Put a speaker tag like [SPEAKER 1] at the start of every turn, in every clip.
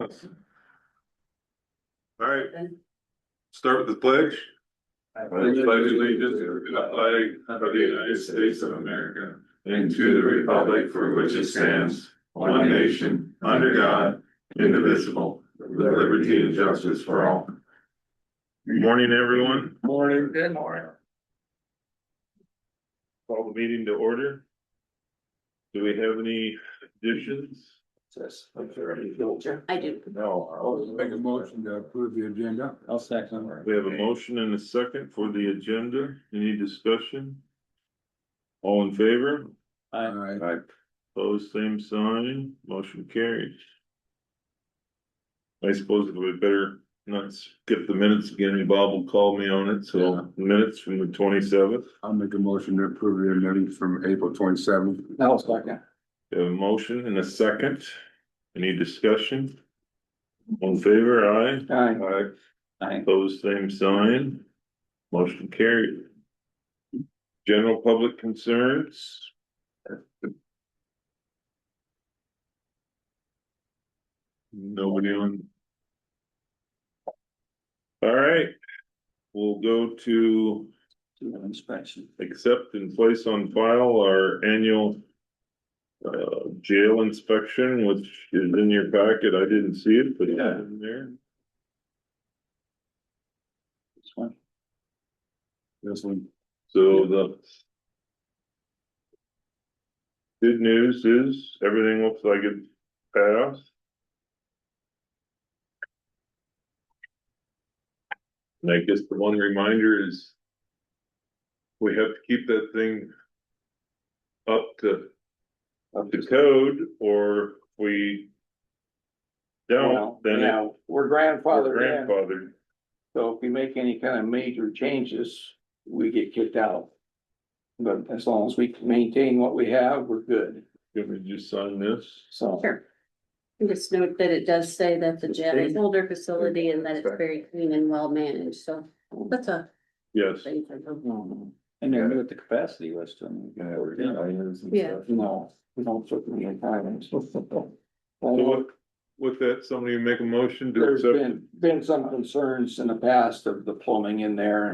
[SPEAKER 1] All right, start with the pledge. I pledge allegiance to the flag of the United States of America and to the republic for which it stands, one nation, under God, indivisible, with liberty and justice for all. Good morning, everyone.
[SPEAKER 2] Morning. Good morning.
[SPEAKER 1] Call the meeting to order. Do we have any additions?
[SPEAKER 3] I do.
[SPEAKER 1] No.
[SPEAKER 2] I'll make a motion to approve the agenda. I'll second.
[SPEAKER 1] We have a motion and a second for the agenda. Any discussion? All in favor?
[SPEAKER 2] Aye.
[SPEAKER 1] Opposed, same sign. Motion carries. I suppose we better not skip the minutes again. Bob will call me on it. So minutes from the 27th.
[SPEAKER 2] I'll make a motion to approve the minutes from April 27th.
[SPEAKER 4] I'll second.
[SPEAKER 1] We have a motion and a second. Any discussion? All in favor? Aye.
[SPEAKER 4] Aye.
[SPEAKER 1] Opposed, same sign. Motion carried. General public concerns. Nobody on. All right, we'll go to
[SPEAKER 4] Inspection.
[SPEAKER 1] accept and place on file our annual jail inspection, which is in your packet. I didn't see it, but it's in there.
[SPEAKER 4] This one.
[SPEAKER 2] This one.
[SPEAKER 1] So the good news is everything looks like it's passed. And I guess the one reminder is we have to keep that thing up to code, or if we don't, then
[SPEAKER 4] We're
[SPEAKER 1] we're
[SPEAKER 4] grandfathered in,
[SPEAKER 1] grandfathered.
[SPEAKER 4] so if we make any kind of major changes, we get kicked out. But as long as we maintain what we have, we're good,
[SPEAKER 1] Can we just sign this?
[SPEAKER 4] so.
[SPEAKER 3] Sure. And just note that it does say that the jail is an older facility and that it's very clean and well managed, so that's a
[SPEAKER 1] Yes.
[SPEAKER 3] thing for them.
[SPEAKER 4] And then with the capacity was to.
[SPEAKER 3] Yeah.
[SPEAKER 4] No, we don't certainly in time.
[SPEAKER 1] So with that, somebody make a motion to
[SPEAKER 4] There's
[SPEAKER 1] accept.
[SPEAKER 4] been some concerns in the past of the plumbing in there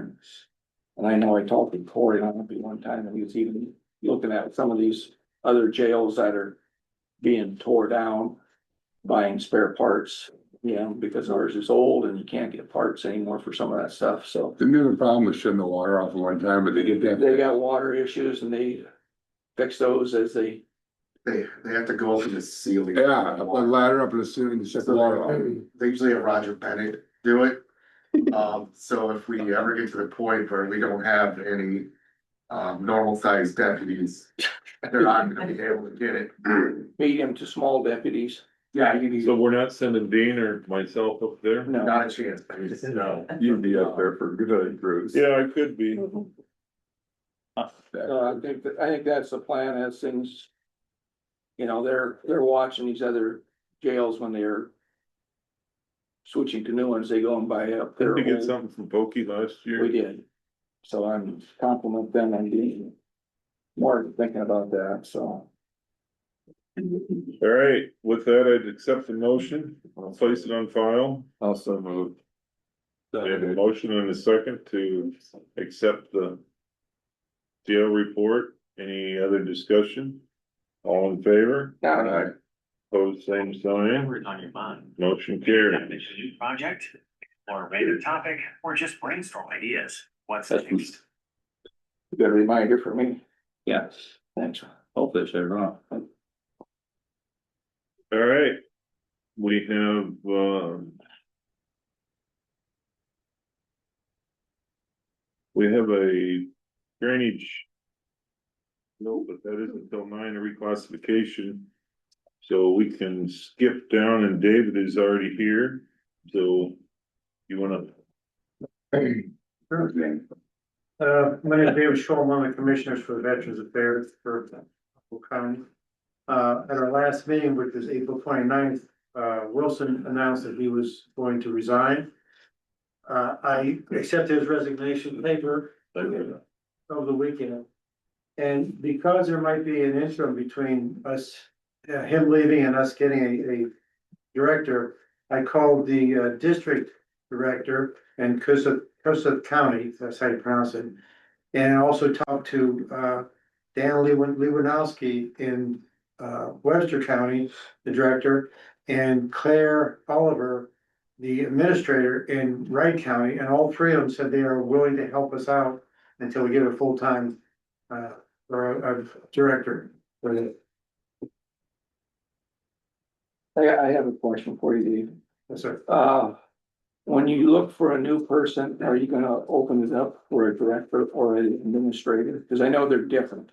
[SPEAKER 4] and I know I talked to Corey on it one time and he was even looking at some of these other jails that are being tore down, buying spare parts, because ours is old and you can't get parts anymore for some of that stuff, so.
[SPEAKER 2] Didn't have a problem with shutting the water off at one time, but they get that.
[SPEAKER 4] They got water issues and they fix those as they.
[SPEAKER 5] They have to go up in the ceiling.
[SPEAKER 2] Yeah, I put a ladder up in the ceiling to shut the water off.
[SPEAKER 5] They usually have Roger Bennett do it. So if we ever get to the point where we don't have any normal sized deputies, they're not gonna be able to get it.
[SPEAKER 4] Medium to small deputies.
[SPEAKER 5] Yeah, you need,
[SPEAKER 1] So we're not sending Dean or myself up there?
[SPEAKER 4] No.
[SPEAKER 5] not a chance.
[SPEAKER 1] No.
[SPEAKER 2] You'd be up there for good, Bruce.
[SPEAKER 1] Yeah, I could be.
[SPEAKER 4] I think that's the plan as things. They're watching these other jails when they're. Switching to new ones, they go and buy up their.
[SPEAKER 1] Did we get
[SPEAKER 4] old-
[SPEAKER 1] something from Pokey last year?
[SPEAKER 4] We did. So I'm compliment them on being more thinking about that, so.
[SPEAKER 1] All right, with that, I'd accept the motion. I'll place it on file.
[SPEAKER 2] Also moved.
[SPEAKER 1] We have a motion and a second to accept the jail report. Any other discussion? All in favor?
[SPEAKER 4] Now,
[SPEAKER 1] Opposed, same sign.
[SPEAKER 6] Whatever's on your mind.
[SPEAKER 1] Motion
[SPEAKER 6] Got
[SPEAKER 1] carried.
[SPEAKER 6] a new project or a random topic or just brainstorm ideas. What's
[SPEAKER 4] That's-
[SPEAKER 6] next?
[SPEAKER 4] good reminder for me. Yes. Thanks. Hopefully it's wrong.
[SPEAKER 1] All right. We have, a drainage. No, but that isn't until 9, a reclassification. So we can skip down and David is already here. So you wanna,
[SPEAKER 7] My name is David Scholl, I'm one of the commissioners for the Veterans Affairs for Humboldt County. At our last meeting, which was April 29th, Wilson announced that he was going to resign. I accepted his resignation paper over the weekend. And because there might be an interim between us, him leaving and us getting a director, I called the district director in Cossack County, that's how you pronounce it. And I also talked to Dan Lewandowski in Webster County, the director, and Claire Oliver, the administrator in Wright County, and all three of them said they are willing to help us out until we get a full-time or a director for it.
[SPEAKER 4] I have a question for you, Dave.
[SPEAKER 7] Yes, sir.
[SPEAKER 4] When you look for a new person, are you gonna open it up for a director or an administrator? Cause I know they're different.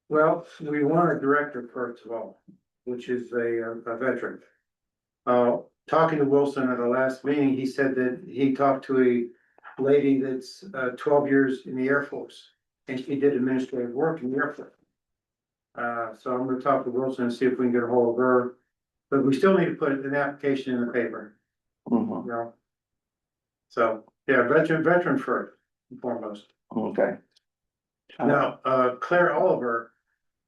[SPEAKER 7] Well, we want a director first of all, which is a veteran. Talking to Wilson at the last meeting, he said that he talked to a lady that's 12 years in the Air Force. And she did administrative work in the Air Force. So I'm gonna talk to Wilson and see if we can get a hold of her. But we still need to put an application in the paper, you know? So, yeah, veteran first and foremost.
[SPEAKER 4] Okay.
[SPEAKER 7] Now, Claire Oliver,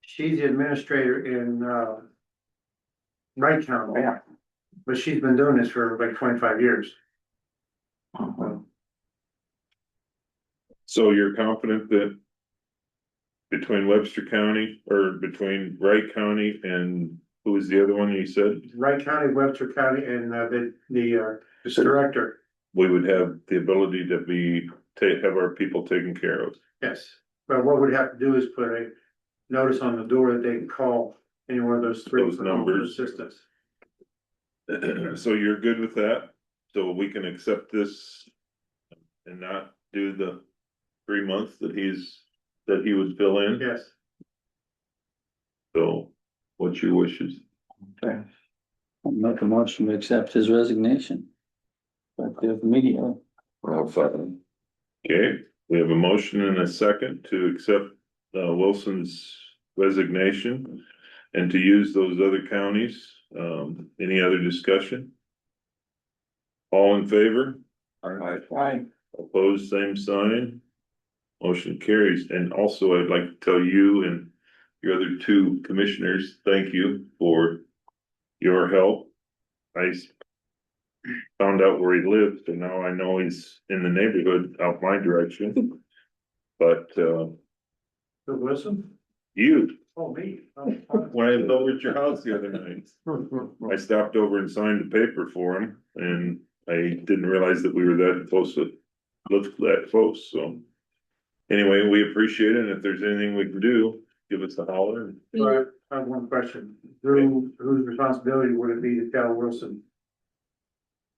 [SPEAKER 7] she's the administrator in Wright County.
[SPEAKER 4] Yeah.
[SPEAKER 7] But she's been doing this for like 25 years.
[SPEAKER 1] So you're confident that between Webster County or between Wright County and who was the other one you said?
[SPEAKER 7] Wright County, Webster County, and the director,
[SPEAKER 1] We would have the ability to have our people taken care of.
[SPEAKER 7] yes. But what we'd have to do is put a notice on the door that they can call any one of those three.
[SPEAKER 1] Those
[SPEAKER 7] for home
[SPEAKER 1] numbers.
[SPEAKER 7] Assistance.
[SPEAKER 1] So you're good with that? So we can accept this and not do the 3 months that he would fill in?
[SPEAKER 7] Yes.
[SPEAKER 1] So what's your wishes?
[SPEAKER 4] Okay.
[SPEAKER 8] I'll make a motion to accept his resignation. But the media,
[SPEAKER 1] Okay, we have a motion and a second to accept Wilson's resignation and to use those other counties. Any other discussion? All in favor?
[SPEAKER 4] Aye.
[SPEAKER 1] Opposed, same sign. Motion carries. And also I'd like to tell you and your other two commissioners, thank you for your help. I found out where he lived and now I know he's in the neighborhood out my direction. But
[SPEAKER 7] So Wilson?
[SPEAKER 1] you,
[SPEAKER 7] Oh, me.
[SPEAKER 1] when I was over at your house the other night, I stopped over and signed the paper for him and I didn't realize that we were that close to, looked that close, so. Anyway, we appreciate it, and if there's anything we can do, give us a holler.
[SPEAKER 7] Right, I have one question. Whose responsibility would it be to tell Wilson?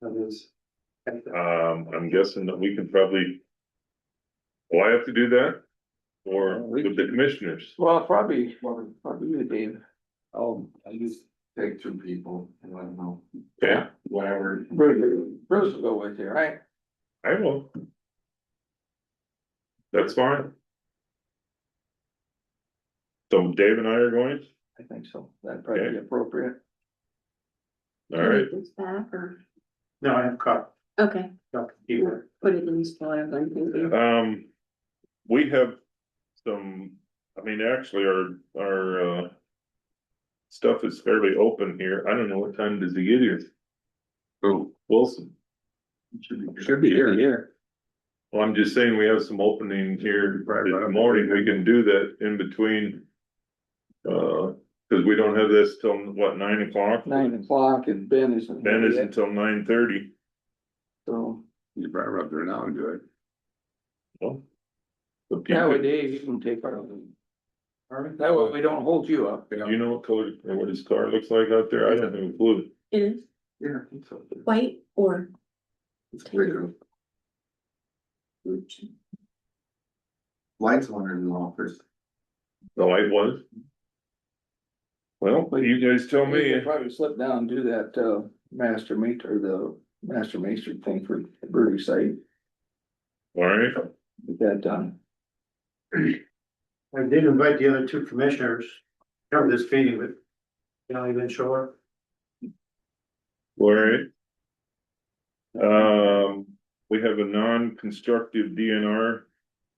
[SPEAKER 7] That is.
[SPEAKER 1] I'm guessing that we can probably. Will I have to do that? Or with the commissioners?
[SPEAKER 4] Well, probably you, Dave.
[SPEAKER 5] I just take two people and let them know,
[SPEAKER 1] Okay,
[SPEAKER 5] whatever.
[SPEAKER 4] Bruce will go with you, right?
[SPEAKER 1] I will. That's fine. So Dave and I are going?
[SPEAKER 4] I think so. That'd probably be appropriate.
[SPEAKER 1] All right,
[SPEAKER 3] It's back or,
[SPEAKER 7] No, I have caught.
[SPEAKER 3] okay,
[SPEAKER 7] Either.
[SPEAKER 3] put it in the spot of one thing.
[SPEAKER 1] we have some, I mean, actually, our stuff is fairly open here. I don't know what time does he get here?
[SPEAKER 2] Oh,
[SPEAKER 1] Wilson.
[SPEAKER 2] should be here.
[SPEAKER 8] here,
[SPEAKER 1] Well, I'm just saying we have some opening here
[SPEAKER 2] Right,
[SPEAKER 1] this
[SPEAKER 2] right.
[SPEAKER 1] morning. We can do that in between. Cause we don't have this till what, 9 o'clock?
[SPEAKER 4] 9 o'clock and Ben isn't.
[SPEAKER 1] Ben
[SPEAKER 4] here
[SPEAKER 1] is
[SPEAKER 4] yet,
[SPEAKER 1] until 9:30.
[SPEAKER 4] So,
[SPEAKER 2] You better up there now and do it.
[SPEAKER 1] Well. the
[SPEAKER 4] that way
[SPEAKER 1] people-
[SPEAKER 4] Dave, you can take our. That way we don't hold you up.
[SPEAKER 1] Do you know what color, or what his car looks like out there? I don't have a clue.
[SPEAKER 3] It is
[SPEAKER 5] Yeah, I think so.
[SPEAKER 3] white or?
[SPEAKER 5] Bigger. Lights on in the office.
[SPEAKER 1] The light was? Well, you guys tell
[SPEAKER 4] We
[SPEAKER 1] me.
[SPEAKER 4] could probably slip down and do that, master meter, the master master thing for the brewery site,
[SPEAKER 1] All right,
[SPEAKER 4] get that done.
[SPEAKER 7] I did invite the other two commissioners, to come to this meeting, but they only didn't show up.
[SPEAKER 1] all right. We have a non-constructive DNR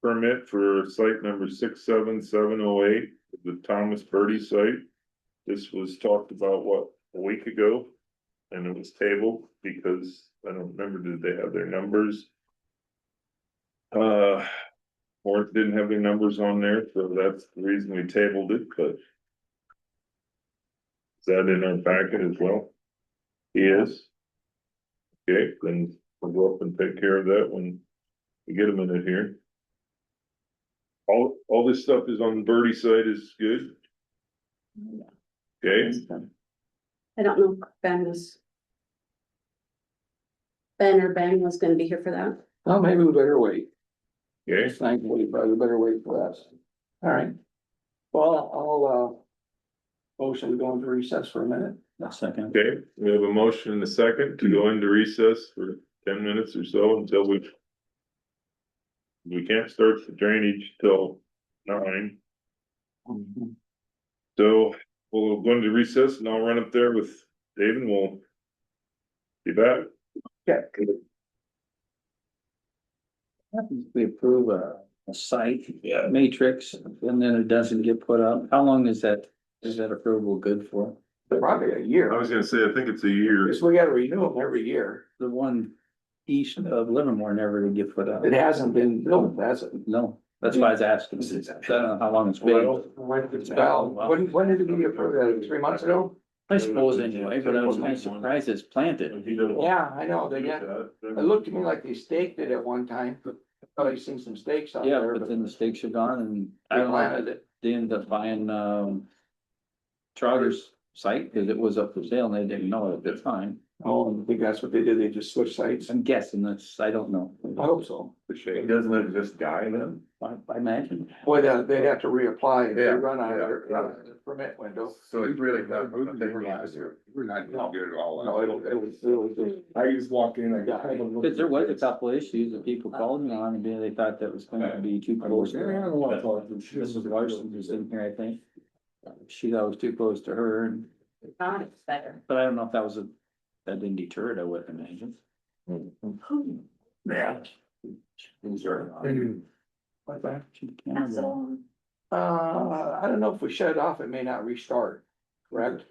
[SPEAKER 1] permit for site number 67708, the Thomas Birdie site. This was talked about, what, a week ago? and it was tabled because I don't remember, did they have their numbers? Or it didn't have their numbers on there, so that's the reason we tabled it, but. Is that in our packet as well? He is. Okay, then we'll go up and take care of that when we get a minute here. All this stuff is on the Birdie side is good. Okay,
[SPEAKER 3] I don't know if Ben was. Ben or Ben was gonna be here for that.
[SPEAKER 4] Well, maybe we better wait.
[SPEAKER 1] okay,
[SPEAKER 4] It's not, we probably better wait for that. All right. Well, I'll motion to go into recess for a minute.
[SPEAKER 8] A second.
[SPEAKER 1] okay, we have a motion and a second to go into recess for 10 minutes or so until we can't start the drainage till 9. So we'll go into recess and I'll run up there with Dave and we'll be back.
[SPEAKER 4] Yeah.
[SPEAKER 8] We approve a site matrix and then it doesn't get put up. How long is that approval good for?
[SPEAKER 4] Probably a
[SPEAKER 1] I
[SPEAKER 4] year.
[SPEAKER 1] was gonna say, I think it's a year.
[SPEAKER 4] Because we gotta renew them every year.
[SPEAKER 8] The one east of Livermore never did get put up.
[SPEAKER 4] It hasn't been built, has it?
[SPEAKER 8] No, that's why I was asking. I don't know how long it's been.
[SPEAKER 4] Well, when did it get approved? 3 months ago?
[SPEAKER 8] I suppose anyway, but I was kind of surprised it's planted.
[SPEAKER 4] Yeah, I know, they got, it looked to me like they staked it at one time, but I thought I seen some stakes out
[SPEAKER 8] Yeah,
[SPEAKER 4] there,
[SPEAKER 8] but
[SPEAKER 4] but
[SPEAKER 8] then the stakes are gone and I
[SPEAKER 4] they
[SPEAKER 8] don't know,
[SPEAKER 4] planted it.
[SPEAKER 8] they ended up buying Trogger's site because it was up for sale and they didn't know it at the time.
[SPEAKER 4] Oh, I think that's what they did, they just switched sites.
[SPEAKER 8] I'm guessing I don't know.
[SPEAKER 4] I hope so.
[SPEAKER 1] Doesn't it just die then?
[SPEAKER 8] I imagine.
[SPEAKER 4] Boy, they'd have to reapply if they
[SPEAKER 2] Yeah,
[SPEAKER 4] run out of
[SPEAKER 2] yeah,
[SPEAKER 4] their
[SPEAKER 2] yeah.
[SPEAKER 4] permit window.
[SPEAKER 2] So it's really not, we're not gonna get it all
[SPEAKER 4] No,
[SPEAKER 2] out.
[SPEAKER 4] it'll just.
[SPEAKER 2] I just walk in, I got.
[SPEAKER 8] Because there was a couple issues that people called me on and they thought that was going to be too close. to Mrs. Larson was in here, I think. She thought it was too close to her, and
[SPEAKER 3] God, it's better.
[SPEAKER 8] but I don't know if that didn't deter it, I wouldn't imagine.
[SPEAKER 4] Yeah.
[SPEAKER 8] Like that.
[SPEAKER 3] That's all.
[SPEAKER 4] I don't know if we shut it off, it may not restart, correct?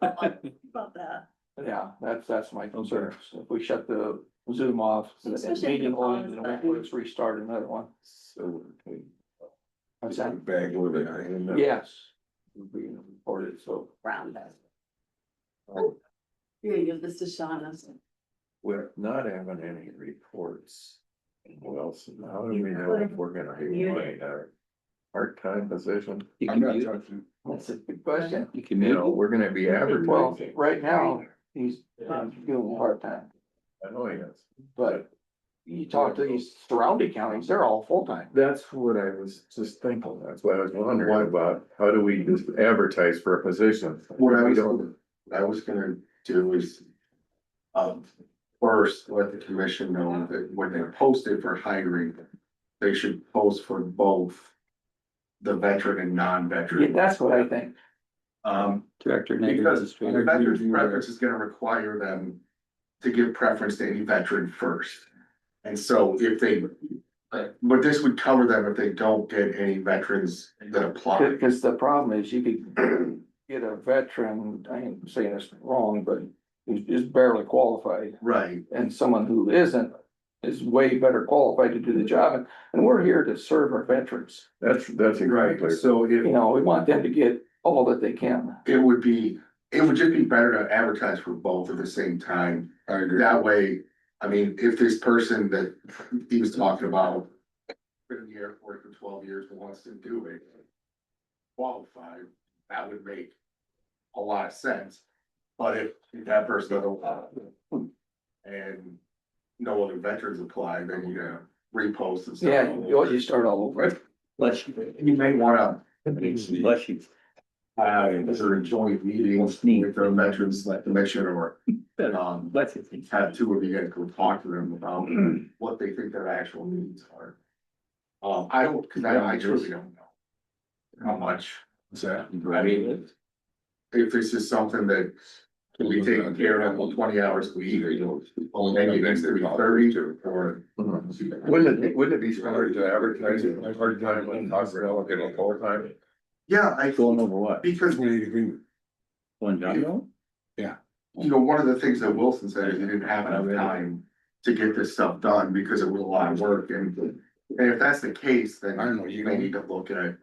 [SPEAKER 3] About that.
[SPEAKER 4] Yeah, that's my concern. So if we shut the Zoom off, the
[SPEAKER 3] Especially if
[SPEAKER 4] meeting
[SPEAKER 3] you
[SPEAKER 4] will
[SPEAKER 3] pause
[SPEAKER 4] end, and
[SPEAKER 3] that.
[SPEAKER 4] let's restart another one.
[SPEAKER 2] So.
[SPEAKER 4] What's that?
[SPEAKER 2] Bag living.
[SPEAKER 4] Yes. We recorded, so.
[SPEAKER 3] Round us. You're gonna give this to Shauna.
[SPEAKER 1] We're not having any reports. Well, how do we know if we're gonna be in a part-time position?
[SPEAKER 8] You
[SPEAKER 2] I'm
[SPEAKER 8] can
[SPEAKER 2] not
[SPEAKER 8] mute,
[SPEAKER 2] touching.
[SPEAKER 4] That's a good question.
[SPEAKER 8] you can mute.
[SPEAKER 1] We're gonna be
[SPEAKER 4] Well,
[SPEAKER 1] advertising.
[SPEAKER 4] right now, he's doing part-time,
[SPEAKER 1] I know he is.
[SPEAKER 4] but you talk to these surrounding counties, they're all full-time.
[SPEAKER 1] That's what I was just thinking. That's why I was wondering about, how do we just advertise for a position?
[SPEAKER 5] What I
[SPEAKER 1] We
[SPEAKER 5] was,
[SPEAKER 1] don't.
[SPEAKER 5] what I was gonna do is, first, let the commission know that when they post it for hiring, they should post for both the veteran and
[SPEAKER 4] Yeah,
[SPEAKER 5] non-veteran.
[SPEAKER 4] that's what I think.
[SPEAKER 8] Director, and
[SPEAKER 5] Because the
[SPEAKER 8] administrator.
[SPEAKER 5] veteran's preference is gonna require them to give preference to any veteran first. And so if they, but this would cover them if they don't get any veterans that apply.
[SPEAKER 4] Because the problem is you could get a veteran, I ain't saying this wrong, but who's just barely qualified.
[SPEAKER 5] Right,
[SPEAKER 4] And someone who isn't is way better qualified to do the job. And we're here to serve our veterans.
[SPEAKER 1] That's
[SPEAKER 5] right. So if,
[SPEAKER 4] You know, we want them to get all that they can.
[SPEAKER 5] it would just be better to advertise for both at the same time.
[SPEAKER 2] I agree.
[SPEAKER 5] That way, I mean, if this person that he was talking about, been in the Air Force for 12 years but wants to do it, qualified, that would make a lot of sense. But if that person doesn't want it, and no other veterans apply, then you gotta repost and stuff.
[SPEAKER 4] Yeah, you start all over.
[SPEAKER 8] Bless you.
[SPEAKER 5] You may wanna,
[SPEAKER 8] Bless you.
[SPEAKER 5] or joint meetings with the veterans, like the mission, or,
[SPEAKER 8] Bless you.
[SPEAKER 5] have two of you guys go talk to them about what they think their actual needs are. I don't, cause I truly don't know how much,
[SPEAKER 2] What's that?
[SPEAKER 5] I mean, if this is something that can be taken care of in 20 hours a week, or well, maybe it needs to be 30 or.
[SPEAKER 1] Wouldn't it be smarter to advertise it part-time when hospital getting full-time?
[SPEAKER 5] Yeah,
[SPEAKER 8] Going over what?
[SPEAKER 5] because
[SPEAKER 2] We need agreement.
[SPEAKER 8] One job?
[SPEAKER 5] you know, one of the things that Wilson said is he didn't have enough time to get this stuff done because it was a lot of work, and if that's the case, then
[SPEAKER 2] I don't know,
[SPEAKER 5] you may need to look at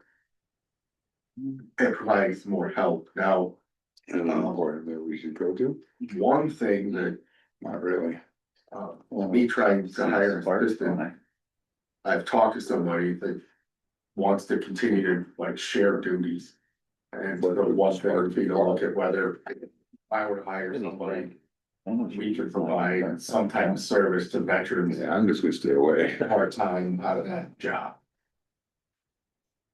[SPEAKER 5] providing some more help. Now,
[SPEAKER 2] And where that we should go to?
[SPEAKER 5] one thing that,
[SPEAKER 2] Not really.
[SPEAKER 5] me trying to hire an assistant, I've talked to somebody that wants to continue to like share duties. And so the one thing would be to look at whether I were to hire somebody, we could provide some type of service to veterans
[SPEAKER 2] Yeah, I'm just gonna stay away.
[SPEAKER 5] part-time out of that job.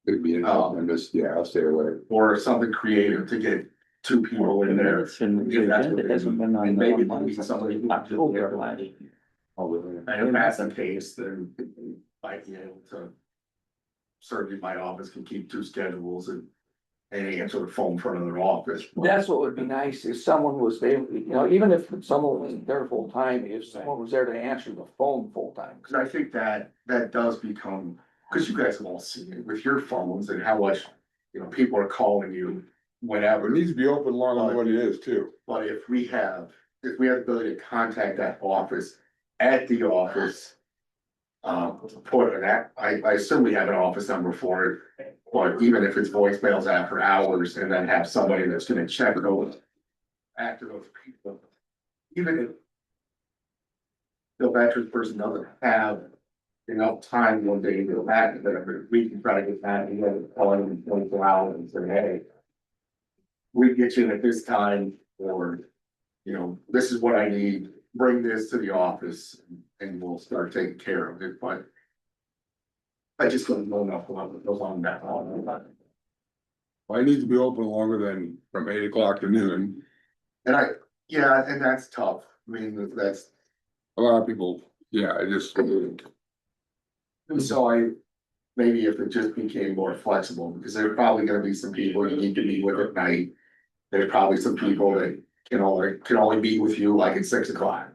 [SPEAKER 2] It'd be, I'm just, yeah, I'll stay away.
[SPEAKER 5] Or something creative to get two people in there.
[SPEAKER 8] It's in the agenda, it hasn't been on
[SPEAKER 5] And
[SPEAKER 8] the
[SPEAKER 5] maybe
[SPEAKER 8] one
[SPEAKER 5] there'll be somebody who can do
[SPEAKER 8] October
[SPEAKER 5] it.
[SPEAKER 8] last.
[SPEAKER 2] Oh, really?
[SPEAKER 5] And if that's the case, then might be able to. Certainly my office can keep two schedules and answer the phone from another office.
[SPEAKER 4] That's what would be nice, if someone was there, you know, even if someone wasn't there full time, if someone was there to answer the phone full time.
[SPEAKER 5] Cause I think that does become, cause you guys have all seen it with your phones and how much, you know, people are calling you whenever.
[SPEAKER 2] It needs to be open longer than what it is too.
[SPEAKER 5] But if we have the ability to contact that office at the office. Put an I assume we have an office number for it, but even if it's voicemails after hours and then have somebody that's gonna check those. After those people, even if. The veterans person doesn't have enough time one day to go back, then we can try to get back and then call them in 24 hours and say, hey. We get you in at this time, or, you know, this is what I need, bring this to the office and we'll start taking care of it, but. I just don't know enough about what goes on that long.
[SPEAKER 2] Well, it needs to be open longer than from 8 o'clock to noon.
[SPEAKER 5] And yeah, and that's tough, I mean, that's,
[SPEAKER 2] A lot of people, yeah, I just.
[SPEAKER 5] so maybe if it just became more flexible, because there's probably gonna be some people you need to meet with at night. There's probably some people that can only meet with you like at 6 o'clock.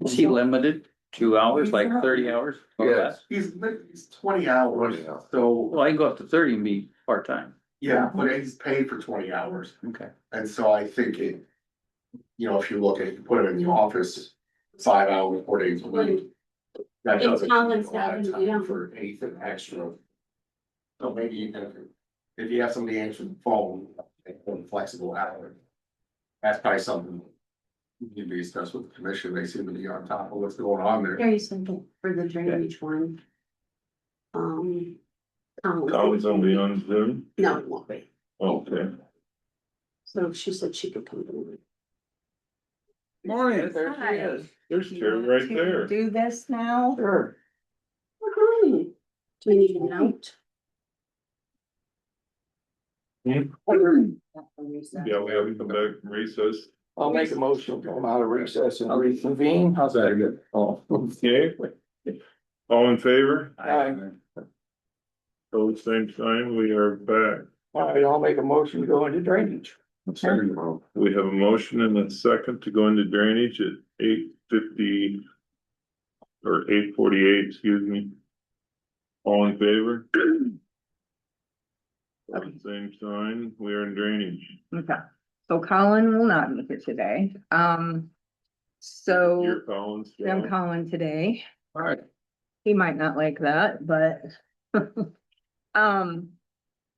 [SPEAKER 8] Is he limited? 2 hours, like 30 hours? or less?
[SPEAKER 5] He's 20 hours,
[SPEAKER 2] 20 hours.
[SPEAKER 5] so,
[SPEAKER 8] Well, I can go up to 30 and be part-time.
[SPEAKER 5] yeah, but he's paid for 20 hours.
[SPEAKER 8] Okay.
[SPEAKER 5] And so I think it, you know, if you look at, you put him in the office, 5 hours, 4 days a week. That
[SPEAKER 3] It's
[SPEAKER 5] doesn't
[SPEAKER 3] common
[SPEAKER 5] leave a lot of
[SPEAKER 3] sense,
[SPEAKER 5] time
[SPEAKER 3] yeah.
[SPEAKER 5] for anything extra. So maybe even if you have somebody answer the phone, and flexible hour. That's probably something. You need to discuss with the commission, they seem to be on top of what's going on there.
[SPEAKER 3] Very simple for the drainage one.
[SPEAKER 1] Collins will be on Zoom.
[SPEAKER 3] No, it won't be.
[SPEAKER 1] Okay.
[SPEAKER 3] So she said she could come in.
[SPEAKER 2] Morning.
[SPEAKER 4] There she is.
[SPEAKER 1] There's Terry right there.
[SPEAKER 9] Do this now?
[SPEAKER 4] Sure.
[SPEAKER 3] Okay. Do we need a note?
[SPEAKER 1] Yeah, we have to come back from recess.
[SPEAKER 4] I'll make a motion, to come out of recess and reconvene. How's that?
[SPEAKER 2] Second.
[SPEAKER 4] Oh,
[SPEAKER 1] Okay. All in favor?
[SPEAKER 4] Aye.
[SPEAKER 1] Both same sign, we are back.
[SPEAKER 4] All right, I'll make a motion to go into drainage.
[SPEAKER 2] Second.
[SPEAKER 1] We have a motion and a second to go into drainage at 8:50. Or 8:48, excuse me. All in favor? Both same sign, we are in drainage.
[SPEAKER 9] Okay, so Colin will not make it today. So
[SPEAKER 1] You're Collins.
[SPEAKER 9] I'm calling today.
[SPEAKER 2] All right.
[SPEAKER 9] He might not like that, but.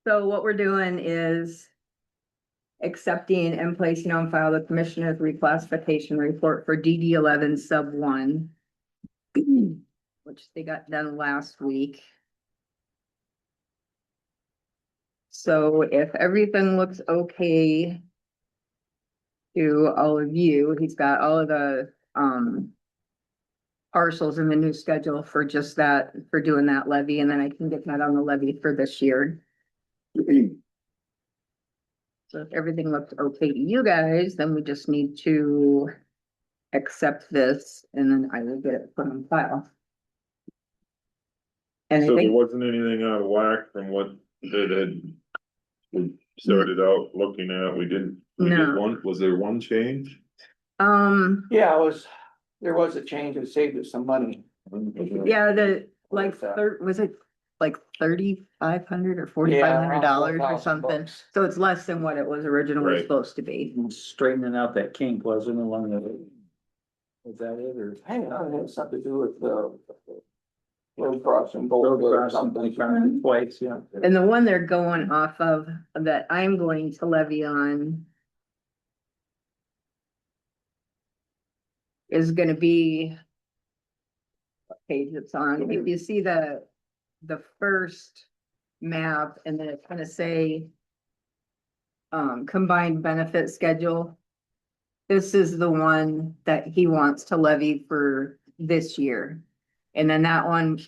[SPEAKER 9] So what we're doing is. Accepting and placing on file the commissioner's reclassification report for DD 11 sub 1. Which they got done last week. So if everything looks okay. To all of you, he's got all of the parcels in the new schedule for just that, for doing that levy, and then I can get that on the levy for this year. So if everything looks okay to you guys, then we just need to accept this and then I will get it put on file. And I
[SPEAKER 1] So there
[SPEAKER 9] think,
[SPEAKER 1] wasn't anything out of whack from what it had. We started out looking at, we did
[SPEAKER 9] No.
[SPEAKER 1] one, was there one change?
[SPEAKER 4] Yeah, there was a change that saved us some money.
[SPEAKER 9] yeah, the, like, was it like $3,500 or $4,500 or something.
[SPEAKER 4] $4,000.
[SPEAKER 9] So it's less than what it was originally
[SPEAKER 1] Right.
[SPEAKER 9] supposed to be.
[SPEAKER 8] Straightening out that kink wasn't along the. Was that it or?
[SPEAKER 4] I don't know, it has something to do with the road crossing.
[SPEAKER 8] Road
[SPEAKER 4] or
[SPEAKER 8] crossing,
[SPEAKER 4] something.
[SPEAKER 8] they found it twice, yeah.
[SPEAKER 9] And the one they're going off of that I'm going to levy on is gonna be what page it's on. If you see the first map and then it's gonna say combined benefit schedule. This is the one that he wants to levy for this year. And then that one,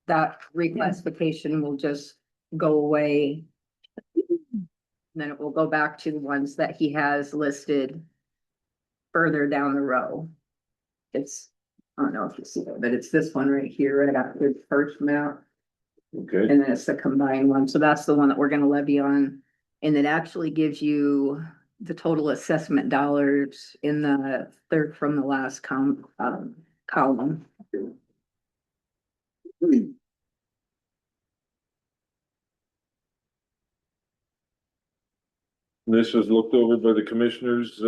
[SPEAKER 9] that reclassification will just go away. Then it will go back to the ones that he has listed further down the row. It's, I don't know if you see it, but it's this one right here, right after the first map.
[SPEAKER 1] Okay,
[SPEAKER 9] And then it's the combined one. So that's the one that we're gonna levy on. And it actually gives you the total assessment dollars in the third from the last column.
[SPEAKER 1] this was looked over by the commissioners,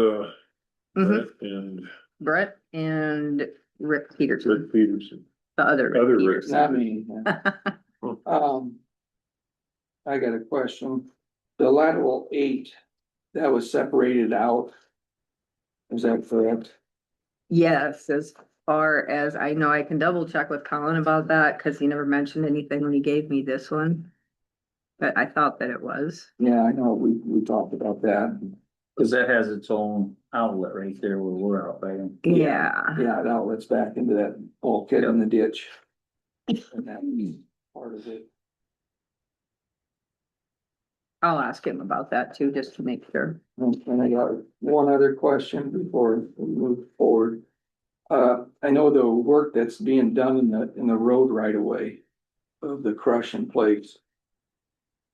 [SPEAKER 9] Mhm.
[SPEAKER 1] and
[SPEAKER 9] Brett and Rick Peterson,
[SPEAKER 1] Rick Peterson.
[SPEAKER 9] the other
[SPEAKER 1] Other
[SPEAKER 9] Rick
[SPEAKER 1] Rick.
[SPEAKER 9] Peterson.
[SPEAKER 4] Not me. I got a question. The lateral 8, that was separated out. Is that correct?
[SPEAKER 9] Yes, as far as I know, I can double check with Colin about that, cause he never mentioned anything when he gave me this one. But I thought that it was.
[SPEAKER 4] Yeah, I know, we talked about that.
[SPEAKER 8] Cause that has its own outlet right there where we're out, right?
[SPEAKER 9] Yeah.
[SPEAKER 4] Yeah, it outlets back into that bulkhead in the ditch. And that was part of it.
[SPEAKER 9] I'll ask him about that too, just to make sure.
[SPEAKER 4] And I got one other question before we move forward. I know the work that's being done in the road right away of the crush and place.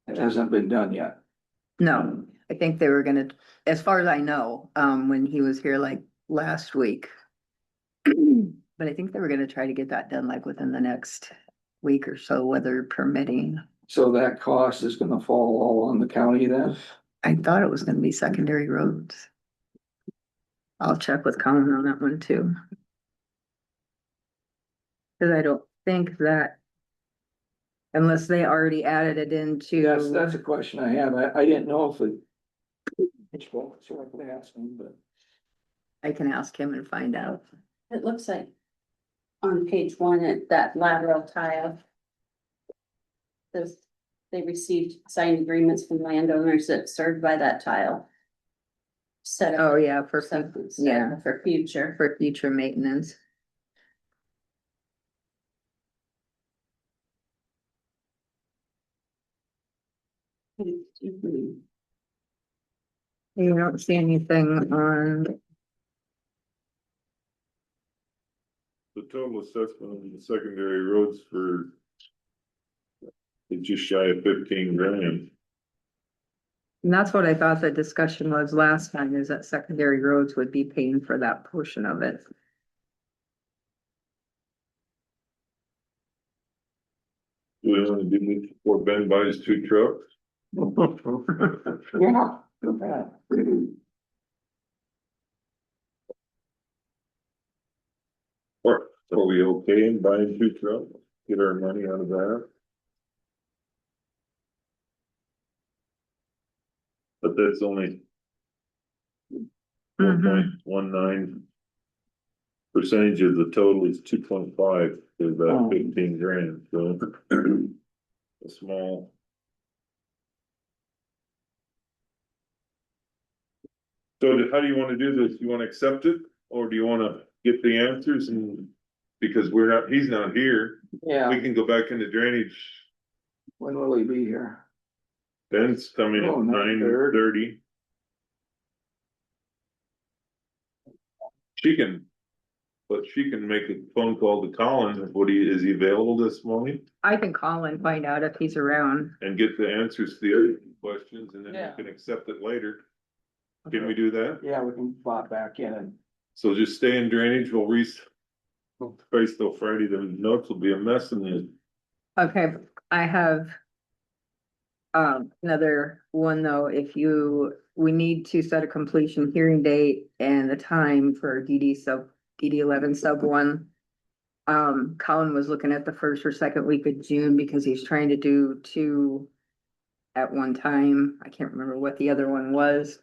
[SPEAKER 4] It hasn't been done yet.
[SPEAKER 9] No, I think they were gonna, as far as I know, when he was here like last week. But I think they were gonna try to get that done like within the next week or so, weather permitting.
[SPEAKER 4] So that cost is gonna fall all on the county then?
[SPEAKER 9] I thought it was gonna be secondary roads. I'll check with Colin on that one too. Cause I don't think that. Unless they already added it into.
[SPEAKER 4] That's a question I have. I didn't know if it. So I could ask him, but.
[SPEAKER 9] I can ask him and find out.
[SPEAKER 3] It looks like on page one, that lateral tile. They received signed agreements from landowners that served by that tile. Set up.
[SPEAKER 9] Oh, yeah, for
[SPEAKER 3] For future.
[SPEAKER 9] for future maintenance. You don't see anything on,
[SPEAKER 1] The total assessment of the secondary roads for. It's just shy of 15 grand.
[SPEAKER 9] and that's what I thought the discussion was last time, is that secondary roads would be paying for that portion of it.
[SPEAKER 1] Do we wanna do this before Ben buys 2 trucks?
[SPEAKER 4] Yeah, go back.
[SPEAKER 1] Or are we okay in buying 2 trucks? Get our money out of that? But that's only. 1.19. Percentage of the total is 2.5, is about 15 grand, so. A small. So how do you wanna do this? You wanna accept it, or do you wanna get the answers and? Because he's not here, we
[SPEAKER 4] Yeah,
[SPEAKER 1] can go back into drainage.
[SPEAKER 4] when will he be here?
[SPEAKER 1] Ben's coming at
[SPEAKER 4] Oh,
[SPEAKER 1] 9:30. She can make a phone call to Colin, is he available this morning?
[SPEAKER 9] I can call and find out if he's around.
[SPEAKER 1] And get the answers to the other questions, and then
[SPEAKER 4] Yeah.
[SPEAKER 1] we can accept it later. Can we do that?
[SPEAKER 4] Yeah, we can pop back in and.
[SPEAKER 1] So just stay in drainage, Face till Friday, the notes will be a mess in the.
[SPEAKER 9] Okay, I have. Another one though, we need to set a completion hearing date and the time for DD 11 sub 1. Colin was looking at the first or second week of June because he's trying to do two at one time. I can't remember what the other one was.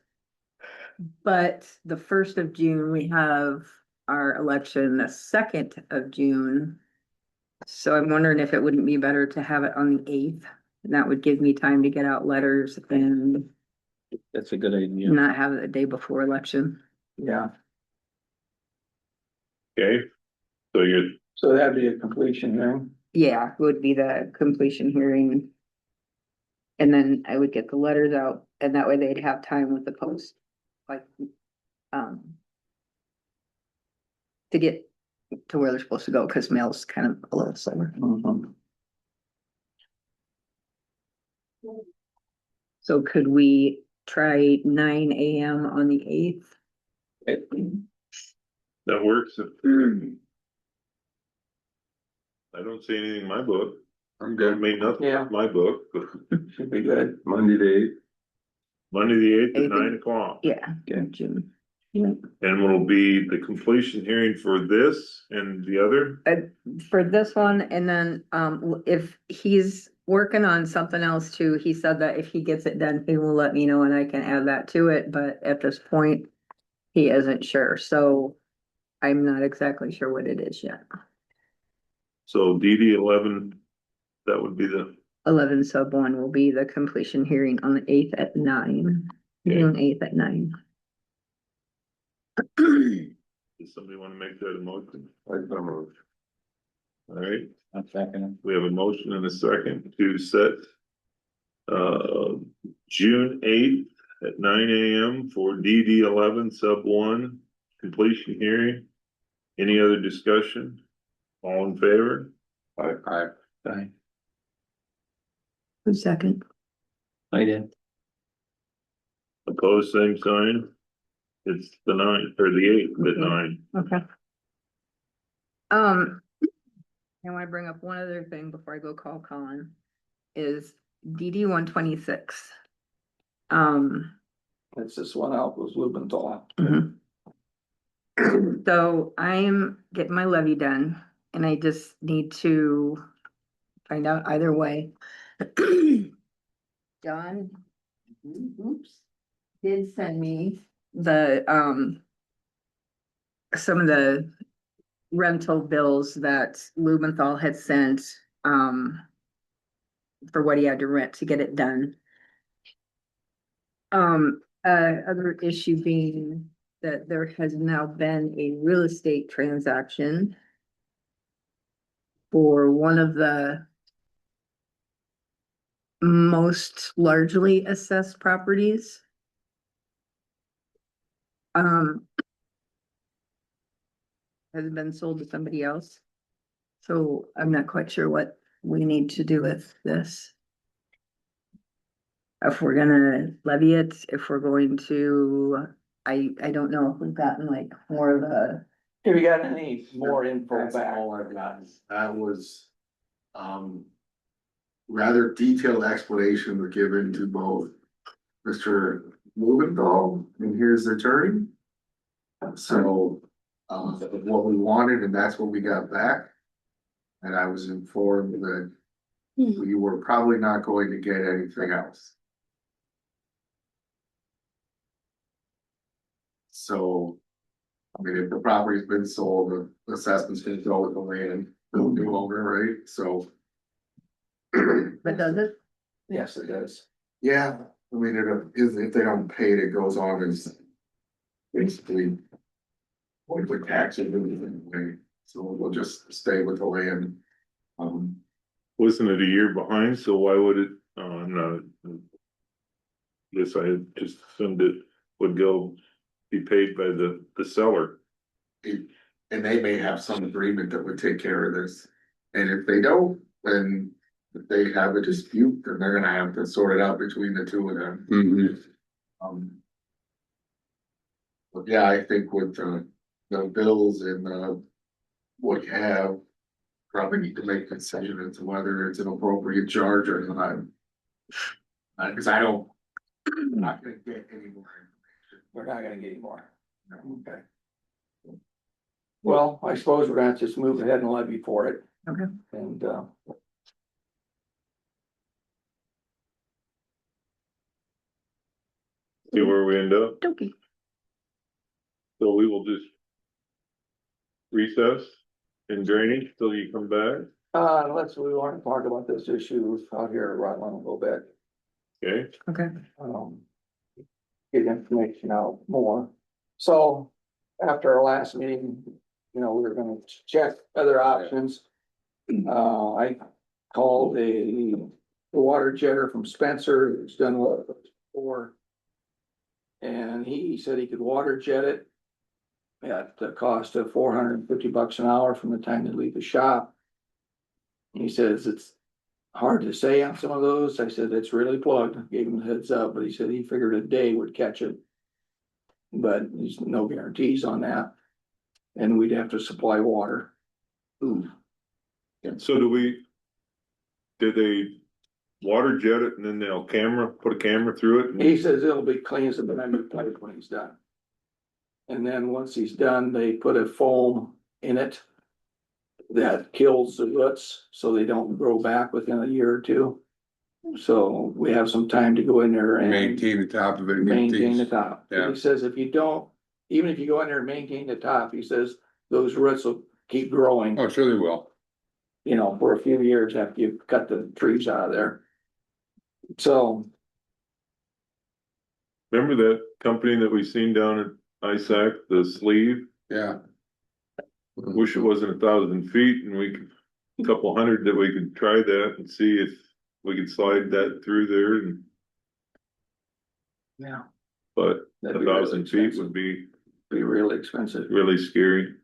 [SPEAKER 9] But the 1st of June, we have our election, the 2nd of June. So I'm wondering if it wouldn't be better to have it on the 8th. And that would give me time to get out letters and
[SPEAKER 8] That's a good idea.
[SPEAKER 9] not have it the day before election.
[SPEAKER 4] Yeah,
[SPEAKER 1] Okay, so you're,
[SPEAKER 4] so that'd be a completion hearing.
[SPEAKER 9] Yeah, would be the completion hearing. And then I would get the letters out and that way they'd have time with the post. Like, to get to where they're supposed to go, cause mail's kind of a little slower.
[SPEAKER 4] Mhm.
[SPEAKER 9] So could we try 9 AM on the 8th?
[SPEAKER 1] that works. I don't see anything in my book.
[SPEAKER 2] I'm
[SPEAKER 1] Don't
[SPEAKER 2] good.
[SPEAKER 1] mean nothing
[SPEAKER 4] Yeah.
[SPEAKER 1] in my book, but
[SPEAKER 4] Should be good.
[SPEAKER 2] Monday the 8th.
[SPEAKER 1] Monday the 8th at
[SPEAKER 9] 8th.
[SPEAKER 1] 9 o'clock.
[SPEAKER 9] Yeah,
[SPEAKER 4] Okay.
[SPEAKER 9] June. Yeah.
[SPEAKER 1] And will be the completion hearing for this and the other?
[SPEAKER 9] For this one, and then, if he's working on something else too, he said that if he gets it done, he will let me know and I can add that to it, but at this point, he isn't sure, so I'm not exactly sure what it is yet.
[SPEAKER 1] So DD 11, that would be the,
[SPEAKER 9] 11 sub 1 will be the completion hearing on the 8th at 9,
[SPEAKER 1] Okay.
[SPEAKER 9] June 8th at 9.
[SPEAKER 1] does somebody want to make that a motion?
[SPEAKER 2] I don't know.
[SPEAKER 1] All right,
[SPEAKER 8] I'm second.
[SPEAKER 1] we have a motion and a second to set June 8th at 9 AM for DD 11 sub 1 completion hearing. Any other discussion? All in favor?
[SPEAKER 2] I,
[SPEAKER 9] Who's second?
[SPEAKER 8] I did.
[SPEAKER 1] Opposed, same sign. It's the 9th or the 8th at 9.
[SPEAKER 9] Okay. I want to bring up one other thing before I go call Colin, is DD 126.
[SPEAKER 4] That's this one out was Lubenthal.
[SPEAKER 9] Mhm. So I'm getting my levy done and I just need to find out either way. John, oops, did send me the, some of the rental bills that Lubenthal had sent, for what he had to rent to get it done. Other issue being that there has now been a real estate transaction for one of the most largely assessed properties. Has been sold to somebody else. So I'm not quite sure what we need to do with this. If we're gonna levy it, if we're going to, I don't know if we've gotten like more of a,
[SPEAKER 4] Have you got any more info
[SPEAKER 5] That's
[SPEAKER 4] back?
[SPEAKER 5] all I've gotten. That was, rather detailed explanation was given to both Mr. Lubenthal and his attorney. So, what we wanted, and that's what we got back. And I was informed that we were probably not going to get anything else. So, I mean, if the property's been sold, the assessment's gonna go with the land, the new owner, right? So.
[SPEAKER 9] but does it?
[SPEAKER 4] Yes, it does.
[SPEAKER 5] Yeah, I mean, if they don't pay it, it goes on as basically with taxes and everything, so we'll just stay with the land.
[SPEAKER 1] Wasn't it a year behind? So why would it, I'm not. Guess I had just assumed it would be paid by the seller.
[SPEAKER 5] And they may have some agreement that would take care of this, and if they don't, then if they have a dispute, then they're gonna have to sort it out between the two of them. But yeah, I think with the bills and what you have probably need to make a decision as to whether it's an appropriate charge or not. Cause I don't, I'm not gonna get any more
[SPEAKER 4] We're not gonna get any more.
[SPEAKER 5] information.
[SPEAKER 4] Okay. Well, I suppose we're gonna have to just move ahead and levy for it.
[SPEAKER 9] Okay.
[SPEAKER 4] And,
[SPEAKER 1] See where we end up,
[SPEAKER 9] Dokie.
[SPEAKER 1] so we will just. Recess and drainage till you come back,
[SPEAKER 4] we want to talk about this issue out here at Rutland a little bit.
[SPEAKER 1] okay?
[SPEAKER 9] Okay.
[SPEAKER 4] Get information out more. So after our last meeting, we were gonna check other options. I called the water jetter from Spencer, who's done what before. And he said he could water jet it at the cost of $450 an hour from the time they leave the shop. He says it's hard to say on some of those. I said, it's really plugged, gave him a heads up, but he said he figured a day would catch it. But there's no guarantees on that. And we'd have to supply water. Ooh,
[SPEAKER 1] So did they water jet it and then they'll put a camera through it?
[SPEAKER 4] he says it'll be clean as a brand new pipe when he's done. And then once he's done, they put a foam in it that kills the roots, so they don't grow back within a year or two. So we have some time to go in there and
[SPEAKER 2] Maintain the top of it. and get
[SPEAKER 4] maintain the
[SPEAKER 2] these-
[SPEAKER 4] top.
[SPEAKER 2] Yeah.
[SPEAKER 4] He says if you don't, even if you go in there and maintain the top, he says those roots will keep growing,
[SPEAKER 2] Oh, sure they will.
[SPEAKER 4] for a few years after you cut the trees out of there. So,
[SPEAKER 1] Remember that company that we seen down at ISAC, the sleeve?
[SPEAKER 2] Yeah.
[SPEAKER 1] Wish it wasn't 1,000 feet and a couple hundred that we could try that and see if we could slide that through there and,
[SPEAKER 4] yeah.
[SPEAKER 1] but
[SPEAKER 4] That'd be really
[SPEAKER 1] 1,000 feet
[SPEAKER 4] expensive.
[SPEAKER 1] would be
[SPEAKER 4] Be really expensive,
[SPEAKER 1] really scary,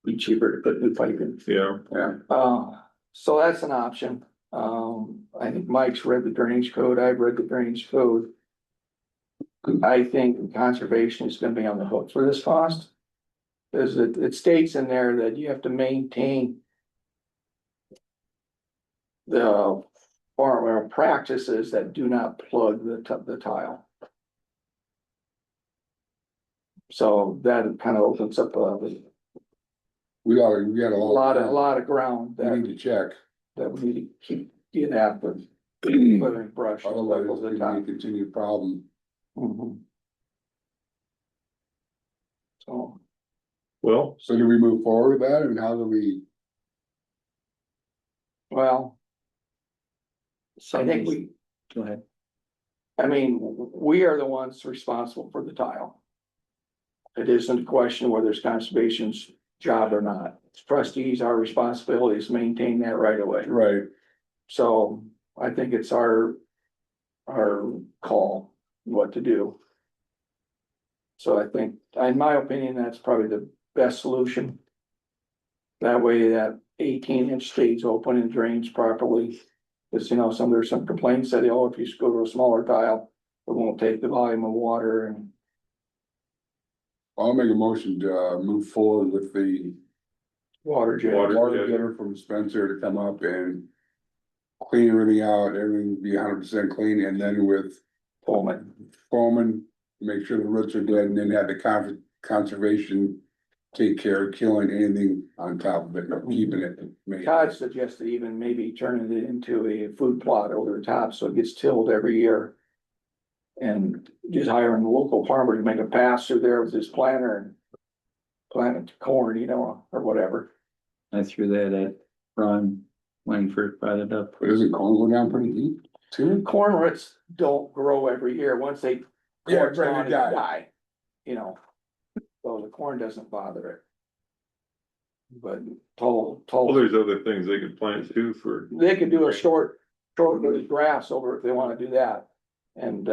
[SPEAKER 4] be cheaper to put new pipe in.
[SPEAKER 1] yeah.
[SPEAKER 2] Yeah.
[SPEAKER 4] So that's an option. I think Mike's read the drainage code, I've read the drainage code. I think conservation is gonna be on the hook for this cost. Cause it states in there that you have to maintain the farm practices that do not plug the tile. So that kind of opens up
[SPEAKER 2] We got a
[SPEAKER 4] a lot of ground
[SPEAKER 2] We need
[SPEAKER 4] that
[SPEAKER 2] to check,
[SPEAKER 4] we need to keep getting after. Clearing brush. and
[SPEAKER 2] otherwise
[SPEAKER 4] stuff
[SPEAKER 2] it's
[SPEAKER 4] over the
[SPEAKER 2] gonna be a
[SPEAKER 4] top.
[SPEAKER 2] continued problem.
[SPEAKER 4] Mhm. So,
[SPEAKER 1] Well,
[SPEAKER 2] So do we move forward with that and how do we?
[SPEAKER 4] well. I think
[SPEAKER 8] Go ahead.
[SPEAKER 4] we are the ones responsible for the tile. It isn't a question whether it's conservation's job or not. It's trustees, our responsibility is to maintain that right away.
[SPEAKER 2] Right.
[SPEAKER 4] So I think it's our call what to do. So I think, in my opinion, that's probably the best solution. That way that 18-inch stays open and drains properly. Cause there's some complaints that, if you go to a smaller tile, it won't take the volume of water and.
[SPEAKER 2] I'll make a motion to move forward with the
[SPEAKER 4] Water jet.
[SPEAKER 2] water getter from Spencer to come up and clean everything out, everything be 100% clean, and then with
[SPEAKER 4] Pullman.
[SPEAKER 2] foaming, make sure the roots are dead, and then have the conservation take care of killing anything on top of it, or keeping it.
[SPEAKER 4] Todd suggested even maybe turning it into a food plot over the top, so it gets tilled every year. And just hiring a local farmer to make a pass through there with his planter and plant corn, or whatever.
[SPEAKER 8] I threw that at Ron when he first brought it up.
[SPEAKER 2] But isn't corn go down pretty deep too?
[SPEAKER 4] Corn roots don't grow every year, once they.
[SPEAKER 2] Yeah,
[SPEAKER 4] corn's
[SPEAKER 2] right,
[SPEAKER 4] gone,
[SPEAKER 2] they
[SPEAKER 4] it
[SPEAKER 2] die.
[SPEAKER 4] So the corn doesn't bother it. But
[SPEAKER 1] well,
[SPEAKER 4] tall,
[SPEAKER 1] there's other things they could plant too for,
[SPEAKER 4] they could do a short with grass over if they wanna do that. And,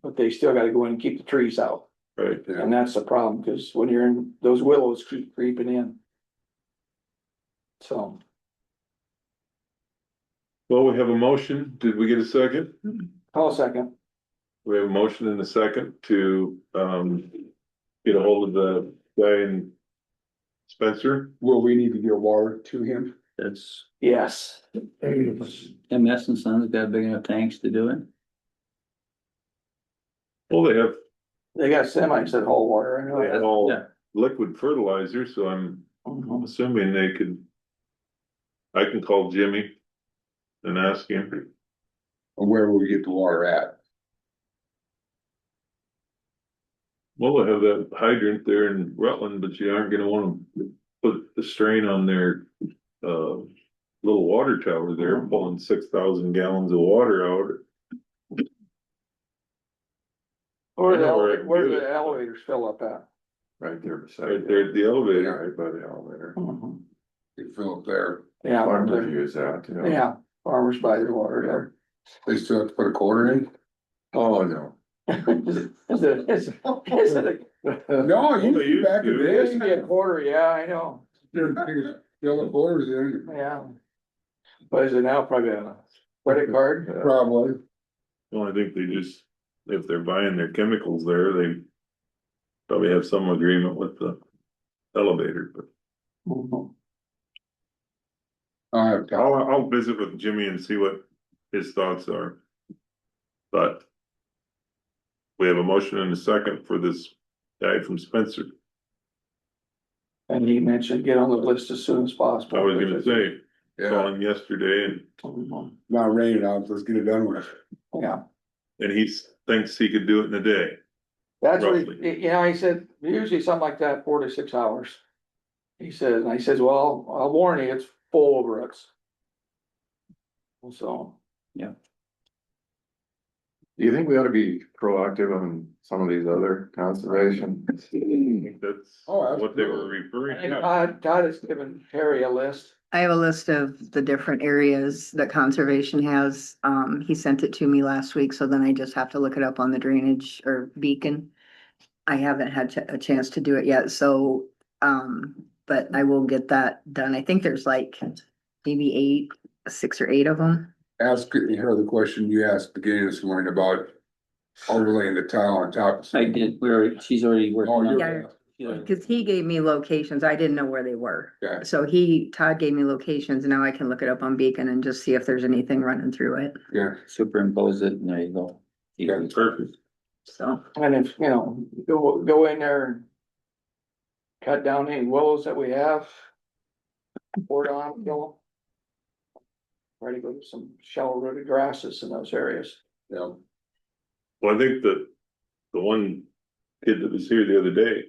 [SPEAKER 4] but they still gotta go in and keep the trees out.
[SPEAKER 1] right?
[SPEAKER 2] Yeah.
[SPEAKER 4] And that's the problem, cause when you're in, those willows keep creeping in. So,
[SPEAKER 1] Well, we have a motion. Did we get a second?
[SPEAKER 4] call a second.
[SPEAKER 1] We have a motion and a second to, get a hold of the guy in Spencer.
[SPEAKER 2] Will we need to get water to him?
[SPEAKER 8] That's
[SPEAKER 4] Yes.
[SPEAKER 8] MS and Sons got big enough tanks to do it.
[SPEAKER 1] Well, they have,
[SPEAKER 4] They got semis that haul water, I know
[SPEAKER 1] they have
[SPEAKER 4] that.
[SPEAKER 1] all
[SPEAKER 8] Yeah.
[SPEAKER 1] liquid fertilizer, so I'm
[SPEAKER 4] Mhm.
[SPEAKER 1] assuming they could. I can call Jimmy and ask him.
[SPEAKER 2] Where will we get the water at?
[SPEAKER 1] Well, they have that hydrant there in Rutland, but you aren't gonna wanna put the strain on their, little water tower there, pulling 6,000 gallons of water out.
[SPEAKER 4] Where the
[SPEAKER 1] I know where I
[SPEAKER 4] elevator,
[SPEAKER 1] can
[SPEAKER 4] where
[SPEAKER 1] get
[SPEAKER 4] the
[SPEAKER 1] it.
[SPEAKER 4] elevators fill up at?
[SPEAKER 5] Right there beside.
[SPEAKER 1] Right there at the elevator.
[SPEAKER 5] Right by the elevator.
[SPEAKER 4] Mhm.
[SPEAKER 2] They fill up there.
[SPEAKER 4] Yeah,
[SPEAKER 5] Farmers use that, you know.
[SPEAKER 4] yeah, farmers buy their water
[SPEAKER 2] They still have to put a quarter in?
[SPEAKER 5] Oh, no.
[SPEAKER 4] there. Is it
[SPEAKER 2] No,
[SPEAKER 1] Well, they
[SPEAKER 2] you
[SPEAKER 1] used
[SPEAKER 2] back in
[SPEAKER 1] to.
[SPEAKER 2] the
[SPEAKER 4] it used to be
[SPEAKER 2] day.
[SPEAKER 4] a quarter, yeah, I know,
[SPEAKER 2] Fill the quarters in,
[SPEAKER 4] yeah. But is it now probably a credit card?
[SPEAKER 2] probably.
[SPEAKER 1] Well, I think they just, if they're buying their chemicals there, they probably have some agreement with the elevator, but
[SPEAKER 4] Mhm.
[SPEAKER 2] I'll have to.
[SPEAKER 1] I'll visit with Jimmy and see what his thoughts are. But we have a motion and a second for this guy from Spencer.
[SPEAKER 4] And he mentioned get on the list as soon as possible.
[SPEAKER 1] I was gonna say,
[SPEAKER 2] Yeah,
[SPEAKER 1] called him yesterday and,
[SPEAKER 4] Mhm.
[SPEAKER 2] not raining out, let's get it done with.
[SPEAKER 4] Yeah,
[SPEAKER 1] and he thinks he could do it in a day.
[SPEAKER 4] that's what,
[SPEAKER 1] Roughly.
[SPEAKER 4] you know, he said, usually something like that, 4 to 6 hours. He said, and I says, well, I'll warn you, it's full of roots. So,
[SPEAKER 5] Do you think we ought to be proactive on some of these other conservation?
[SPEAKER 1] I think that's
[SPEAKER 2] Oh,
[SPEAKER 1] what they were
[SPEAKER 2] absolutely.
[SPEAKER 1] referring to.
[SPEAKER 4] Todd has given Harry a list.
[SPEAKER 9] I have a list of the different areas that conservation has. He sent it to me last week, so then I just have to look it up on the drainage or beacon. I haven't had a chance to do it yet, so, but I will get that done. I think there's like maybe 6 or 8 of them.
[SPEAKER 2] Ask her the question you asked at the beginning this morning about overlaying the tile on top.
[SPEAKER 8] I did, she's already working
[SPEAKER 2] Oh,
[SPEAKER 8] on
[SPEAKER 9] Yeah.
[SPEAKER 8] it. Yeah.
[SPEAKER 9] Cause he gave me locations. I didn't know where they were.
[SPEAKER 2] Yeah.
[SPEAKER 9] So Todd gave me locations. Now I can look it up on Beacon and just see if there's anything running through it.
[SPEAKER 2] Yeah,
[SPEAKER 8] Superimpose it and there you go.
[SPEAKER 2] Yeah.
[SPEAKER 1] Perfect.
[SPEAKER 9] So,
[SPEAKER 4] And if, you know, go in there and cut down any willows that we have. Pour it on, kill them. Try to go to some shallow rooted grasses in those areas.
[SPEAKER 2] yeah.
[SPEAKER 1] Well, I think that the one kid that was here the other day,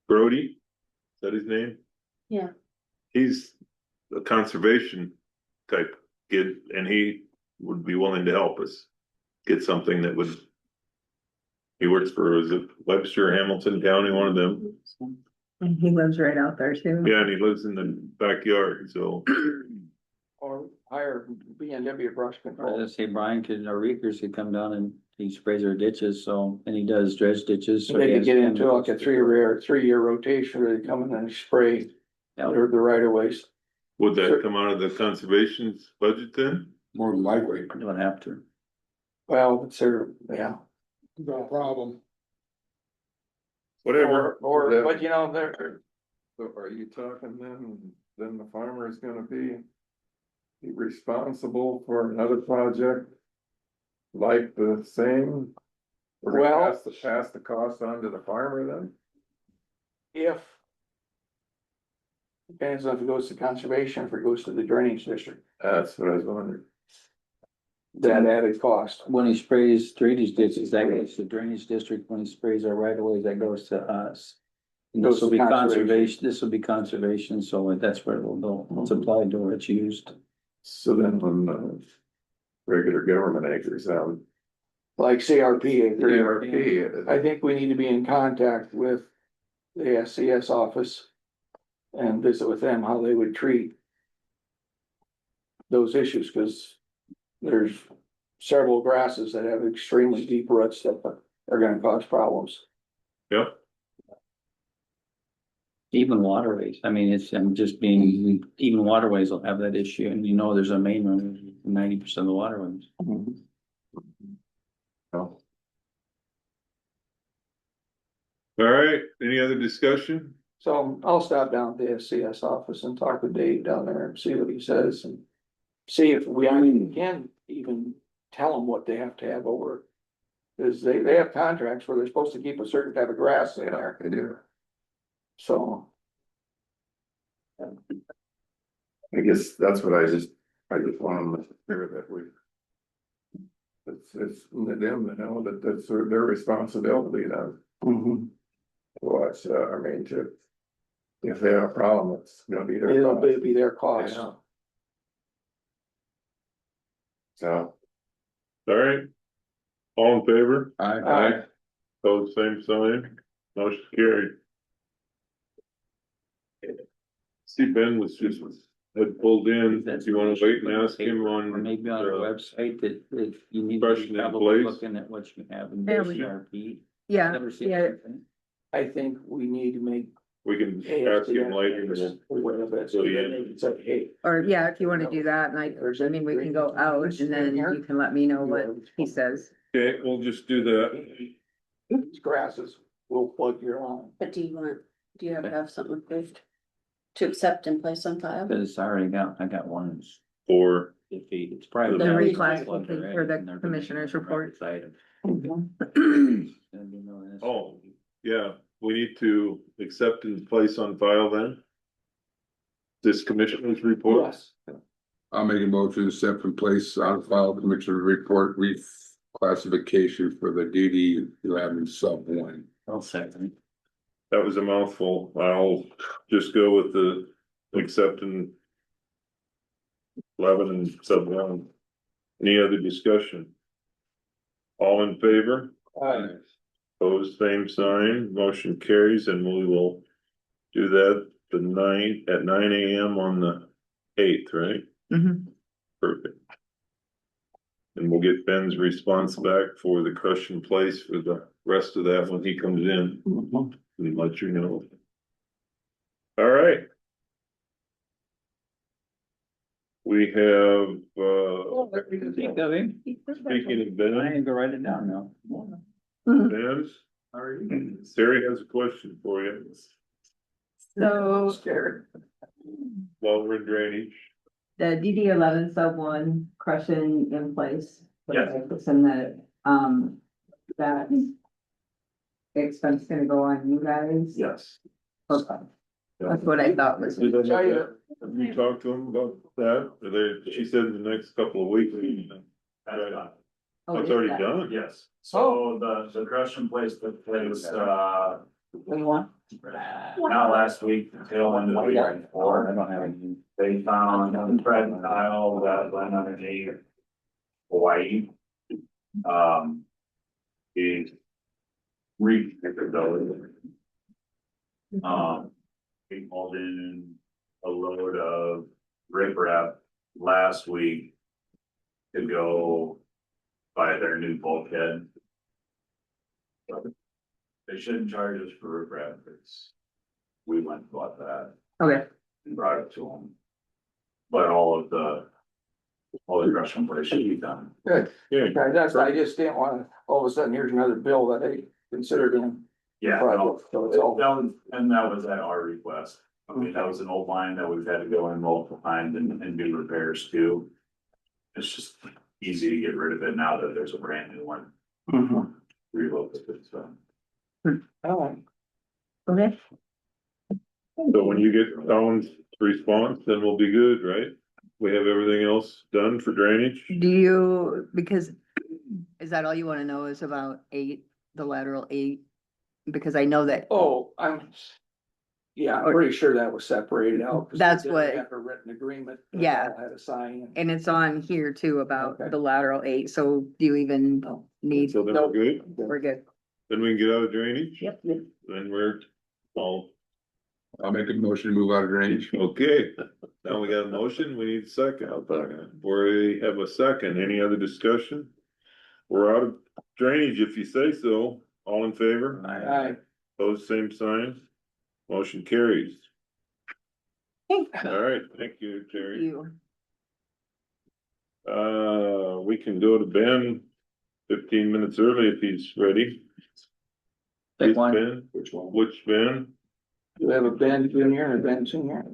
[SPEAKER 1] Brody, is that his name?
[SPEAKER 3] Yeah.
[SPEAKER 1] He's a conservation type kid and he would be willing to help us get something that would. He works for, is it Webster, Hamilton County, one of them?
[SPEAKER 9] and he lives right out there too.
[SPEAKER 1] Yeah, and he lives in the backyard, so.
[SPEAKER 4] Or hire B&W brush
[SPEAKER 8] I
[SPEAKER 4] control.
[SPEAKER 8] was gonna say Brian could, our reapers could come down and he sprays our ditches, so, and he does dredge ditches. so
[SPEAKER 4] They
[SPEAKER 8] he
[SPEAKER 4] could
[SPEAKER 8] has
[SPEAKER 4] get into
[SPEAKER 8] chemicals.
[SPEAKER 4] like a 3-year rotation where they come in and spray
[SPEAKER 8] Yeah.
[SPEAKER 4] the right of ways.
[SPEAKER 1] Would that
[SPEAKER 4] Sure.
[SPEAKER 1] come out of the conservation's budget then?
[SPEAKER 2] More than likely.
[SPEAKER 8] You don't have to.
[SPEAKER 4] Well, it's their, yeah.
[SPEAKER 2] No problem.
[SPEAKER 1] Whatever.
[SPEAKER 4] Or, but you know, they're,
[SPEAKER 5] So are you talking then the farmer is gonna be responsible for another project? Like the same? We're
[SPEAKER 4] Well-
[SPEAKER 5] gonna pass the cost on to the farmer then?
[SPEAKER 4] if. Depends on if it goes to conservation, if it goes to the drainage district,
[SPEAKER 5] That's what I was wondering.
[SPEAKER 4] that added cost.
[SPEAKER 8] When he sprays drainage ditches, that goes to drainage district. When he sprays our right of ways, that goes to us. And
[SPEAKER 4] Goes
[SPEAKER 8] this will
[SPEAKER 4] to
[SPEAKER 8] be
[SPEAKER 4] conservation.
[SPEAKER 8] conservation, this will be conservation, so that's where it will go. It's applied to where it's used.
[SPEAKER 5] So then on regular government acres,
[SPEAKER 4] Like CRP.
[SPEAKER 5] ARP,
[SPEAKER 4] I think we need to be in contact with the SCS office. And visit with them how they would treat. Those issues, cause there's several grasses that have extremely deep roots that are gonna cause problems.
[SPEAKER 1] Yep.
[SPEAKER 8] Even waterways, I mean, I'm just being, even waterways will have that issue, and you know, there's a main run, 90% of the waterways.
[SPEAKER 1] All right, any other discussion?
[SPEAKER 4] So I'll stop down at the SCS office and talk with Dave down there and see what he says and see if we, I mean, can even tell them what they have to have over. Cause they have contracts where they're supposed to keep a certain type of grass in there.
[SPEAKER 5] They do.
[SPEAKER 4] So.
[SPEAKER 5] I guess that's what I just want them to hear that we. It's them to know that that's their responsibility then. What's, I mean, if they have a problem, it's gonna be their.
[SPEAKER 4] It'll
[SPEAKER 5] cost.
[SPEAKER 4] be their cost.
[SPEAKER 5] Yeah. So,
[SPEAKER 1] All right. All in favor?
[SPEAKER 2] I,
[SPEAKER 1] Pose same sign, motion carried. See, Ben was just, had pulled in, if you wanna wait and ask him
[SPEAKER 8] Or
[SPEAKER 1] on.
[SPEAKER 8] maybe on our website that you need to
[SPEAKER 1] Question
[SPEAKER 8] be
[SPEAKER 1] in
[SPEAKER 8] probably
[SPEAKER 1] place.
[SPEAKER 8] looking at what you have in
[SPEAKER 9] Yeah,
[SPEAKER 8] the
[SPEAKER 9] we-
[SPEAKER 8] CRP.
[SPEAKER 9] Yeah,
[SPEAKER 8] Never seen
[SPEAKER 9] yeah,
[SPEAKER 8] anything.
[SPEAKER 4] I think we need to make.
[SPEAKER 1] We can ask him later. and we'll-
[SPEAKER 4] Aware of it, so then they can say, hey.
[SPEAKER 9] or yeah, if you wanna do that, and I mean, we can go out and then you can let me know what he says.
[SPEAKER 1] Okay, we'll just do that.
[SPEAKER 4] These grasses will plug your line.
[SPEAKER 3] But do you have to have something approved? To accept and place on file?
[SPEAKER 8] Cause I got one that's
[SPEAKER 1] For,
[SPEAKER 8] defeat, it's private.
[SPEAKER 3] The
[SPEAKER 9] reclassification for the commissioner's report.
[SPEAKER 1] oh, yeah, we need to accept and place on file then. This commissioner's report.
[SPEAKER 4] Yes.
[SPEAKER 2] I'll make a motion to accept and place on file commissioner report reclassification for the DD 11 sub 1.
[SPEAKER 8] I'll second.
[SPEAKER 1] That was a mouthful. I'll just go with the accepting 11 and sub 1. Any other discussion? All in favor? Opposed, same sign, motion carries, and we will do that at 9 AM on the 8th, right?
[SPEAKER 9] Mhm.
[SPEAKER 1] Perfect. And we'll get Ben's response back for the crush in place for the rest of that when he comes in, and let you know. All right. We have,
[SPEAKER 8] Think of him.
[SPEAKER 1] speaking of
[SPEAKER 8] I
[SPEAKER 1] Ben,
[SPEAKER 8] ain't gonna write it down now.
[SPEAKER 1] Ben, Terry has a question for you
[SPEAKER 9] So
[SPEAKER 4] Scared.
[SPEAKER 1] while we're in drainage.
[SPEAKER 9] the DD 11 sub 1 crushing in place.
[SPEAKER 6] Yes.
[SPEAKER 9] And that expense gonna go on you guys?
[SPEAKER 6] Yes.
[SPEAKER 9] Okay. That's what I thought was.
[SPEAKER 1] Did they have that? Have you talked to him about that? Or she said in the next couple of weeks.
[SPEAKER 6] That's done.
[SPEAKER 9] Oh,
[SPEAKER 1] It's
[SPEAKER 9] is
[SPEAKER 1] already
[SPEAKER 9] that-
[SPEAKER 1] done.
[SPEAKER 6] Yes, so the crush in place took place,
[SPEAKER 4] What do you want?
[SPEAKER 6] not last week, the tail end of the week
[SPEAKER 8] I
[SPEAKER 6] before.
[SPEAKER 8] don't have any.
[SPEAKER 6] They found a Fred and Kyle that went underneath Hawaii. He repicked those. We hauled in a load of riprap last week to go buy their new bulkhead. They shouldn't charge us for riprap, we went and bought that
[SPEAKER 9] Okay,
[SPEAKER 6] and brought it to them. But all the crushing place should be done.
[SPEAKER 4] Good.
[SPEAKER 1] Yeah,
[SPEAKER 4] Okay, that's, I just didn't wanna, all of a sudden, here's another bill that they considered in.
[SPEAKER 6] Yeah,
[SPEAKER 4] Project, so it's all-
[SPEAKER 6] that was at our request. I mean, that was an old line that we've had to go in multiple times and do repairs to. It's just easy to get rid of it now that there's a brand new one. Relocate it, so.
[SPEAKER 4] Oh,
[SPEAKER 9] okay.
[SPEAKER 1] so when you get Colin's response, then we'll be good, right? We have everything else done for drainage?
[SPEAKER 9] Do you, because, is that all you wanna know is about 8, the lateral 8? Because I know that,
[SPEAKER 4] oh, yeah, I'm pretty sure that was separated out. 'cause
[SPEAKER 9] That's
[SPEAKER 4] they
[SPEAKER 9] what-
[SPEAKER 4] Have a written agreement. that
[SPEAKER 9] Yeah.
[SPEAKER 4] all Had a sign.
[SPEAKER 9] and it's on here too about
[SPEAKER 4] Okay.
[SPEAKER 9] the lateral 8, so do you even need,
[SPEAKER 1] So then we're good,
[SPEAKER 9] we're good.
[SPEAKER 1] then we can get out of drainage?
[SPEAKER 9] Yep.
[SPEAKER 1] Then we're all,
[SPEAKER 2] I'll make a motion to move out of range.
[SPEAKER 1] okay, now we got a motion, we need a second. We have a second, any other discussion? We're out of drainage if you say so, all in favor?
[SPEAKER 4] Aye.
[SPEAKER 1] Pose same sign, motion carries. All right, thank you, Terry.
[SPEAKER 9] You,
[SPEAKER 1] We can go to Ben 15 minutes early if he's ready.
[SPEAKER 8] Pick
[SPEAKER 1] Please,
[SPEAKER 8] one.
[SPEAKER 1] Ben,
[SPEAKER 4] Which one?
[SPEAKER 1] which Ben?
[SPEAKER 4] Do have a band in here and a band in here.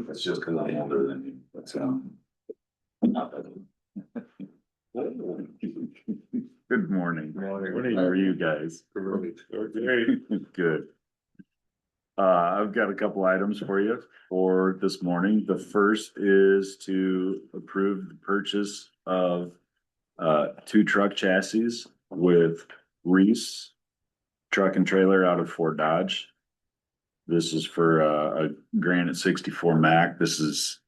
[SPEAKER 6] That's just because I'm older than you, but, not that old. Good morning.
[SPEAKER 1] Morning.
[SPEAKER 6] How are you guys? Good. I've got a couple items for you for this morning. The first is to approve the purchase of two truck chassis with Reese truck and trailer out of Fort Dodge. This is for a Granite 64 Mac. This is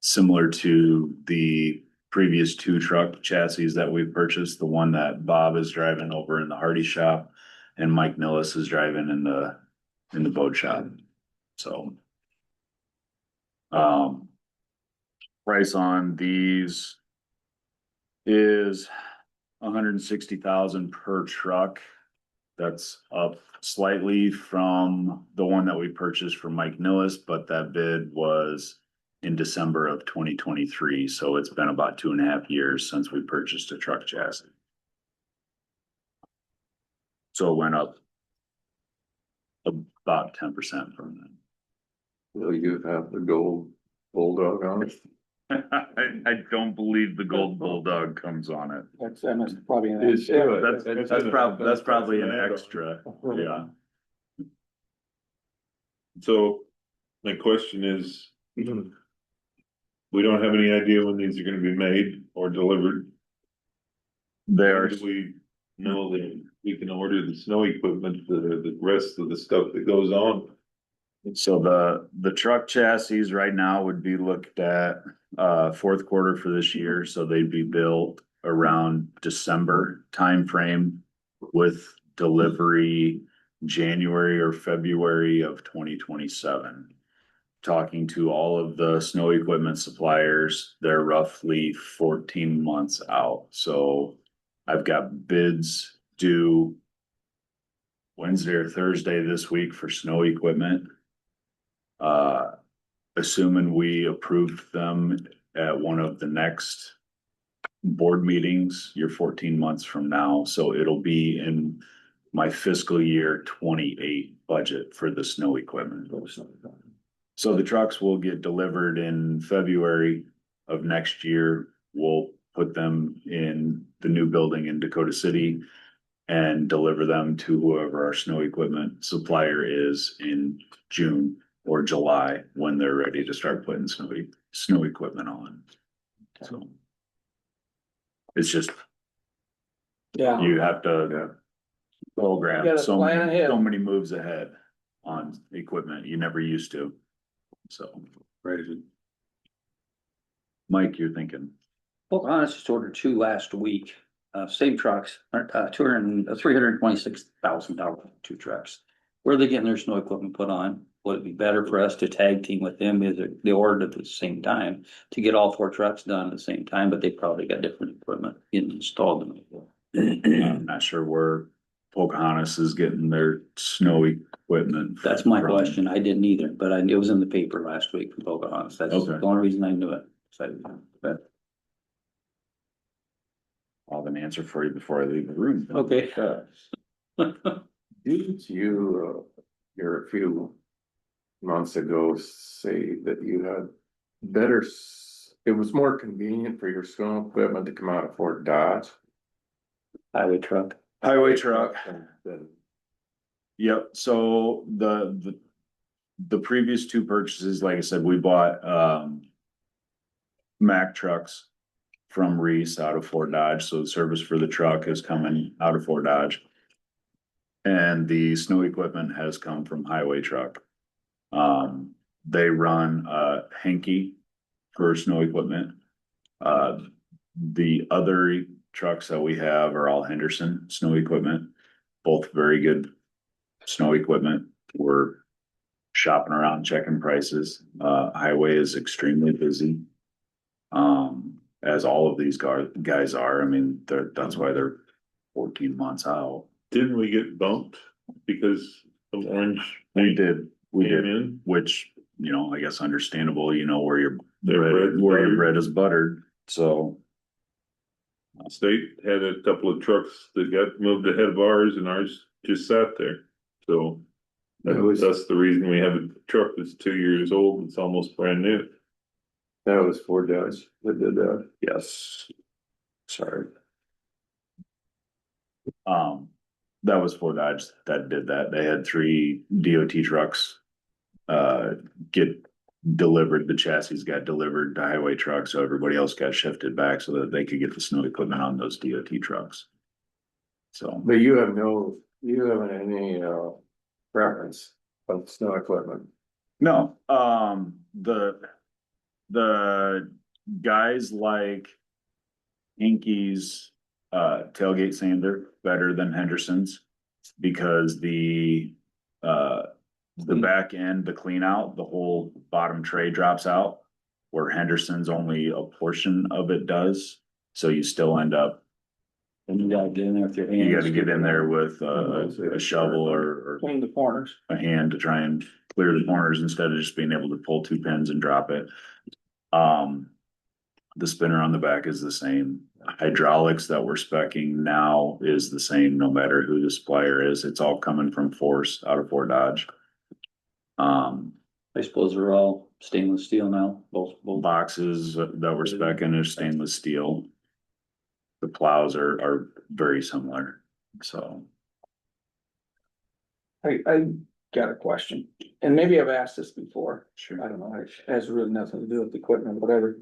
[SPEAKER 6] similar to the previous two truck chassis that we've purchased, the one that Bob is driving over in the Hardy shop and Mike Nillis is driving in the boat shop. So price on these is $160,000 per truck. That's up slightly from the one that we purchased from Mike Nillis, but that bid was in December of 2023. So it's been about 2.5 years since we purchased a truck chassis. So it went up about 10% from then.
[SPEAKER 1] Will you have the gold bulldog on it?
[SPEAKER 6] I don't believe the gold bulldog comes on it.
[SPEAKER 4] That's probably an.
[SPEAKER 1] It's good.
[SPEAKER 6] That's probably an extra, yeah.
[SPEAKER 1] So my question is, we don't have any idea when these are gonna be made or delivered.
[SPEAKER 6] There,
[SPEAKER 1] Do we know that we can order the snow equipment, the rest of the stuff that goes on?
[SPEAKER 6] so the truck chassis right now would be looked at fourth quarter for this year, so they'd be built around December timeframe with delivery January or February of 2027. Talking to all of the snow equipment suppliers, they're roughly 14 months out. So I've got bids due Wednesday or Thursday this week for snow equipment. Assuming we approved them at one of the next board meetings, you're 14 months from now. So it'll be in my fiscal year 28 budget for the snow equipment. So the trucks will get delivered in February of next year. We'll put them in the new building in Dakota City and deliver them to whoever our snow equipment supplier is in June or July when they're ready to start putting snow equipment on. So it's just,
[SPEAKER 4] Yeah.
[SPEAKER 6] you have to program
[SPEAKER 4] Gotta
[SPEAKER 6] so
[SPEAKER 4] plan ahead.
[SPEAKER 6] many moves ahead on equipment you never used to. So,
[SPEAKER 2] Crazy.
[SPEAKER 6] Mike, you're thinking,
[SPEAKER 8] Pocahontas just ordered two last week, same trucks, $326,000, two trucks. Where are they getting their snow equipment put on? Would it be better for us to tag team with them? Is it they ordered at the same time to get all four trucks done at the same time, but they probably got different equipment getting installed.
[SPEAKER 6] I'm not sure where Pocahontas is getting their snow equipment.
[SPEAKER 8] That's my
[SPEAKER 6] from.
[SPEAKER 8] question. I didn't either, but it was in the paper last week from Pocahontas. That's
[SPEAKER 6] Okay.
[SPEAKER 8] the only reason I knew it. But
[SPEAKER 6] I'll have an answer for you before I leave the room.
[SPEAKER 8] okay.
[SPEAKER 10] Didn't you, here a few months ago say that you had it was more convenient for your snow equipment to come out of Fort Dodge?
[SPEAKER 8] Highway truck.
[SPEAKER 6] Highway truck.
[SPEAKER 10] Than-
[SPEAKER 6] Yep, so the previous two purchases, like I said, we bought Mack trucks from Reese out of Fort Dodge, so the service for the truck is coming out of Fort Dodge. And the snow equipment has come from Highway Truck. They run Henke for snow equipment. The other trucks that we have are all Henderson snow equipment, both very good snow equipment. We're shopping around, checking prices. Highway is extremely busy. As all of these guys are, I mean, that's why they're 14 months out.
[SPEAKER 1] Didn't we get bumped because of orange?
[SPEAKER 6] We did,
[SPEAKER 1] in?
[SPEAKER 6] which, I guess understandable, where your
[SPEAKER 1] Their
[SPEAKER 6] bread is buttered, so.
[SPEAKER 1] State had a couple of trucks that got moved ahead of ours and ours just sat there. So That's the reason we have a truck that's 2 years old, it's almost brand new.
[SPEAKER 10] That was Ford Dodge that did that.
[SPEAKER 6] Yes. Sorry. That was Ford Dodge that did that. They had 3 DOT trucks. Get delivered, the chassis got delivered to highway trucks, so everybody else got shifted back so that they could get the snow equipment on those DOT trucks. So,
[SPEAKER 10] But you haven't any, preference of snow equipment.
[SPEAKER 6] no, the guys like Inky's tailgate sander better than Henderson's because the back end, the clean out, the whole bottom tray drops out, where Henderson's only a portion of it does. So you still end up,
[SPEAKER 8] And you gotta get in there with your hands.
[SPEAKER 6] you gotta get in there with a shovel or
[SPEAKER 4] Clean the corners.
[SPEAKER 6] a hand to try and clear the corners instead of just being able to pull 2 pins and drop it. The spinner on the back is the same. Hydraulics that we're speccing now is the same, no matter who the supplier is. It's all coming from Force out of Fort Dodge.
[SPEAKER 8] I suppose they're all stainless steel now, both.
[SPEAKER 6] Boxes that we're speccing is stainless steel. The plows are very similar, so.
[SPEAKER 4] I got a question, and maybe I've asked this before.
[SPEAKER 6] Sure.
[SPEAKER 4] I don't know, it has really nothing to do with the equipment, whatever.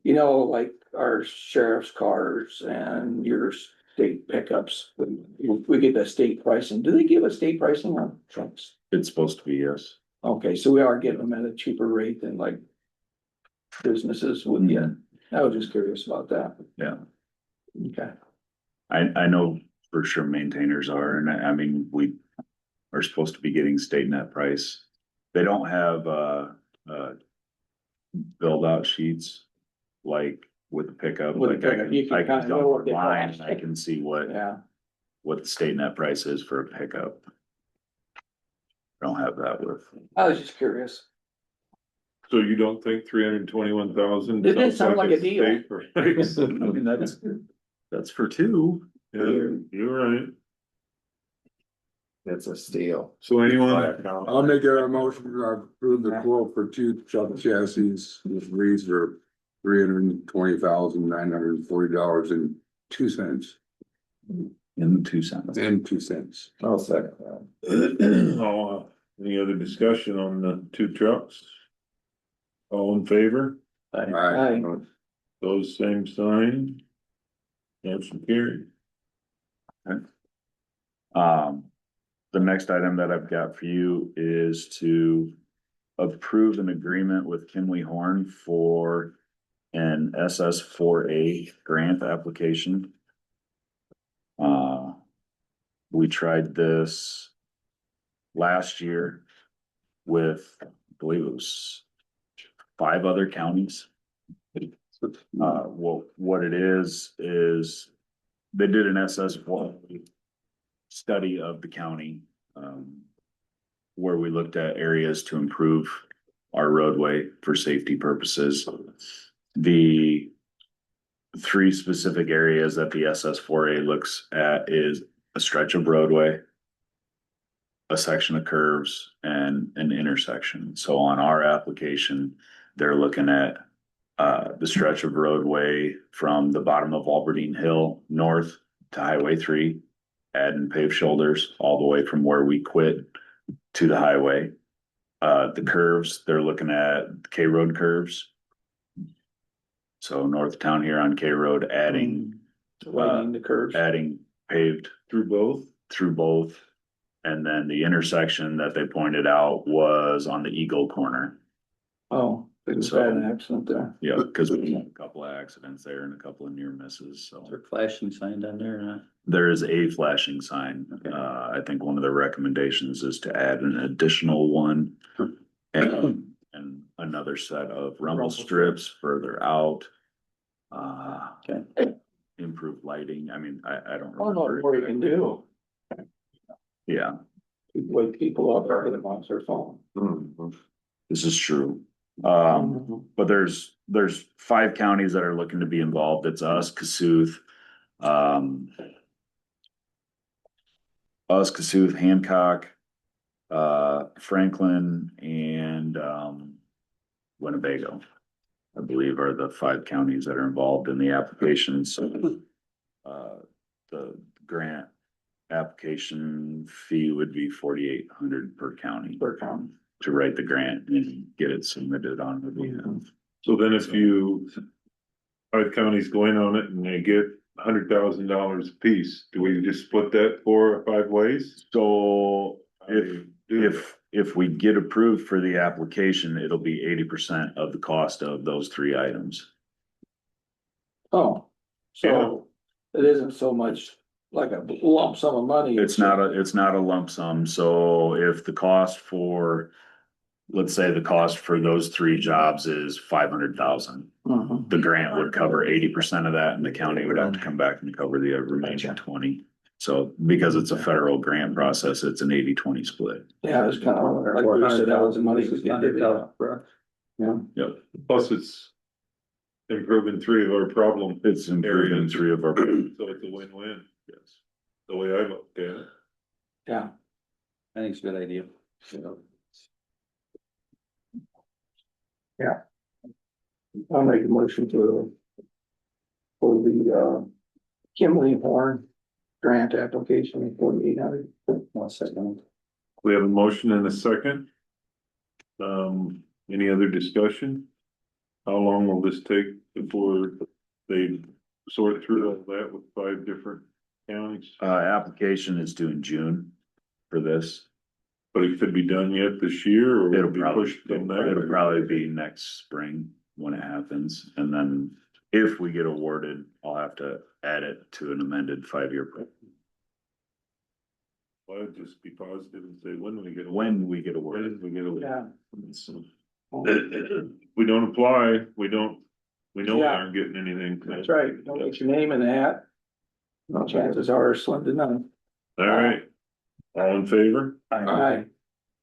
[SPEAKER 4] You know, like our sheriff's cars and your state pickups, we get the state pricing. Do they give a state pricing on trucks?
[SPEAKER 6] It's supposed to be, yes.
[SPEAKER 4] Okay, so we are getting them at a cheaper rate than like businesses would get. I was just curious about that.
[SPEAKER 6] Yeah.
[SPEAKER 4] Okay.
[SPEAKER 6] I know for sure maintainers are, and I mean, we are supposed to be getting state net price. They don't have, build out sheets like with the pickup.
[SPEAKER 4] With the
[SPEAKER 6] Like
[SPEAKER 4] pickup, you can
[SPEAKER 6] I
[SPEAKER 4] kinda
[SPEAKER 6] can
[SPEAKER 4] know
[SPEAKER 6] dump
[SPEAKER 4] what they
[SPEAKER 6] online
[SPEAKER 4] cost.
[SPEAKER 6] and I can see
[SPEAKER 4] Yeah,
[SPEAKER 6] what the state net price is for a pickup. I don't have that with.
[SPEAKER 4] I was just curious.
[SPEAKER 1] So you don't think 321,000?
[SPEAKER 4] It did sound like a deal.
[SPEAKER 6] I mean, that's for 2.
[SPEAKER 1] Yeah, you're right.
[SPEAKER 10] It's a steal.
[SPEAKER 1] So anyone,
[SPEAKER 2] I'll make a motion to approve the quote for 2 truck chassis, which reads for $320,940.02.
[SPEAKER 6] In 2 cents.
[SPEAKER 2] And 2 cents.
[SPEAKER 10] I'll second that.
[SPEAKER 1] any other discussion on the 2 trucks? All in favor?
[SPEAKER 4] Aye.
[SPEAKER 1] Those same sign? Motion carried.
[SPEAKER 6] The next item that I've got for you is to approve an agreement with Kimley Horn for an SS4A grant application. We tried this last year with, I believe it was 5 other counties. Well, what it is they did an SS4 study of the county, where we looked at areas to improve our roadway for safety purposes. The 3 specific areas that the SS4A looks at is a stretch of roadway, a section of curves, and an intersection. So on our application, they're looking at the stretch of roadway from the bottom of Albertine Hill north to Highway 3, adding paved shoulders all the way from where we quit to the highway. The curves, they're looking at K Road curves. So north of town here on K Road, adding
[SPEAKER 4] Widening the curves.
[SPEAKER 6] adding paved
[SPEAKER 1] Through both?
[SPEAKER 6] and then the intersection that they pointed out was on the Eagle corner.
[SPEAKER 4] Oh, it was
[SPEAKER 6] So-
[SPEAKER 4] had an accident there.
[SPEAKER 6] Yeah, because we had a couple of accidents there and a couple of near misses,
[SPEAKER 8] Is there
[SPEAKER 6] so.
[SPEAKER 8] a flashing sign down there or not?
[SPEAKER 6] There is a flashing sign.
[SPEAKER 8] Okay.
[SPEAKER 6] I think one of the recommendations is to add an additional one. And another set of rumble strips further out.
[SPEAKER 8] Okay.
[SPEAKER 6] Improved lighting. I mean, I don't
[SPEAKER 4] Oh, no,
[SPEAKER 6] remember.
[SPEAKER 4] what you can do,
[SPEAKER 6] Yeah,
[SPEAKER 4] wake people up for the monster phone.
[SPEAKER 6] this is true. But there's 5 counties that are looking to be involved. It's us, Cassuth. Hancock,
[SPEAKER 11] Franklin and, Winnebago. I believe are the 5 counties that are involved in the application, so. The grant application fee would be 4,800 per county.
[SPEAKER 4] Per county.
[SPEAKER 11] To write the grant and get it submitted on the behalf.
[SPEAKER 1] So then if you, 5 counties go in on it and they get $100,000 apiece, do we just split that 4 or 5 ways?
[SPEAKER 11] So
[SPEAKER 1] Do
[SPEAKER 11] if we get approved for the application, it'll be 80% of the cost of those 3 items.
[SPEAKER 4] Oh, so it isn't so much like a lump sum of money.
[SPEAKER 11] It's not a lump sum, so if the cost for, let's say the cost for those 3 jobs is 500,000.
[SPEAKER 4] Mhm.
[SPEAKER 11] The grant would cover 80% of that and the county would have to come back and cover the remaining 20. So because it's a federal grant process, it's an 80-20 split.
[SPEAKER 4] Yeah, it's kind of like we said, that was the money we get divvied up. Yeah.
[SPEAKER 11] Yep.
[SPEAKER 1] Plus it's improving 3 of our problem.
[SPEAKER 11] It's improving
[SPEAKER 1] areas.
[SPEAKER 11] 3 of our.
[SPEAKER 1] So it's a win-win.
[SPEAKER 11] Yes.
[SPEAKER 1] The way I look at it.
[SPEAKER 4] Yeah.
[SPEAKER 8] I think it's a good idea.
[SPEAKER 4] I'll make a motion to for the Kimley Horn grant application 4,800.
[SPEAKER 8] One second.
[SPEAKER 1] We have a motion and a second. Any other discussion? How long will this take before they sort through all that with 5 different counties?
[SPEAKER 11] Application is due in June for this.
[SPEAKER 1] But it could be done yet this year or will
[SPEAKER 11] It'll
[SPEAKER 1] it be
[SPEAKER 11] probably,
[SPEAKER 1] pushed till next?
[SPEAKER 11] it'll probably be next spring when it happens. And then if we get awarded, I'll have to add it to an amended 5-year.
[SPEAKER 1] Well, I'd just be positive and say when we get.
[SPEAKER 11] When we get awarded.
[SPEAKER 1] When we get awarded.
[SPEAKER 4] Yeah.
[SPEAKER 11] So,
[SPEAKER 1] We don't apply, we know we
[SPEAKER 4] Yeah.
[SPEAKER 1] aren't getting anything.
[SPEAKER 4] That's right. Don't get your name in the hat. No, chances are slim to none.
[SPEAKER 1] All right, all in favor?
[SPEAKER 4] Aye.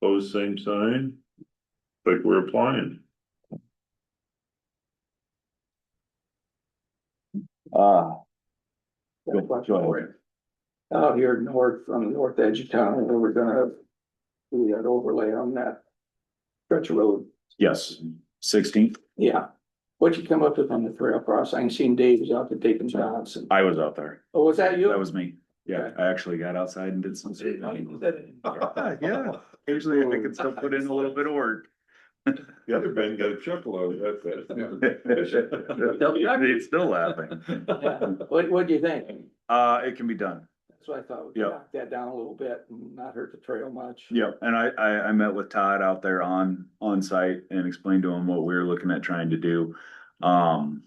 [SPEAKER 1] Pose same sign. Like we're applying.
[SPEAKER 11] Go
[SPEAKER 4] Go
[SPEAKER 11] ahead.
[SPEAKER 4] Out here north, on the north edge of town, where we're gonna do that overlay on that stretch of road.
[SPEAKER 11] Yes, 16th.
[SPEAKER 4] Yeah. What'd you come up with on the trail crossing? I seen Dave was out there taking shots.
[SPEAKER 11] I was out there.
[SPEAKER 4] Oh, was that you?
[SPEAKER 11] That was me. Yeah, I actually got outside and did some. Yeah, occasionally I can still put in a little bit of work.
[SPEAKER 1] The other Ben got a chuckle out of that.
[SPEAKER 11] He's still laughing.
[SPEAKER 4] Yeah. What'd you think?
[SPEAKER 11] It can be done.
[SPEAKER 4] That's what I thought. We
[SPEAKER 11] Yeah.
[SPEAKER 4] knock that down a little bit and not hurt the trail much.
[SPEAKER 11] Yep, and I met with Todd out there on site and explained to him what we were looking at trying to do. On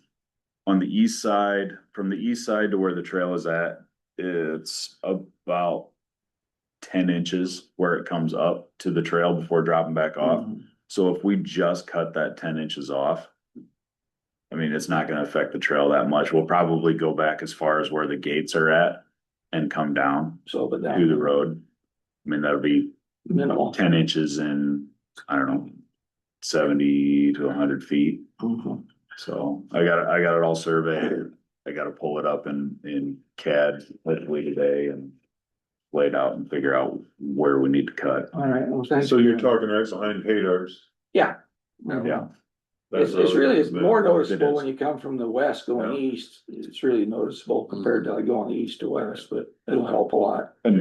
[SPEAKER 11] the east side, from the east side to where the trail is at, it's about 10 inches where it comes up to the trail before dropping back off.
[SPEAKER 4] Mhm.
[SPEAKER 11] So if we just cut that 10 inches off, I mean, it's not gonna affect the trail that much. We'll probably go back as far as where the gates are at and come down
[SPEAKER 4] So, but
[SPEAKER 11] to the
[SPEAKER 4] down
[SPEAKER 11] road. I mean, that'll be
[SPEAKER 4] minimal.
[SPEAKER 11] 10 inches in, I don't know, 70 to 100 feet.
[SPEAKER 4] Mhm.
[SPEAKER 11] So I got it all surveyed. I gotta pull it up in CAD hopefully today and lay it out and figure out where we need to cut.
[SPEAKER 4] All right. Well, thanks.
[SPEAKER 1] So you're talking right behind Hadar's.
[SPEAKER 4] Yeah.
[SPEAKER 11] Yeah.
[SPEAKER 4] It's really, it's more noticeable
[SPEAKER 11] It is.
[SPEAKER 4] when you come from the west going
[SPEAKER 1] Yeah.
[SPEAKER 4] east. It's really noticeable compared to like going east to west, but it'll help a lot.
[SPEAKER 11] And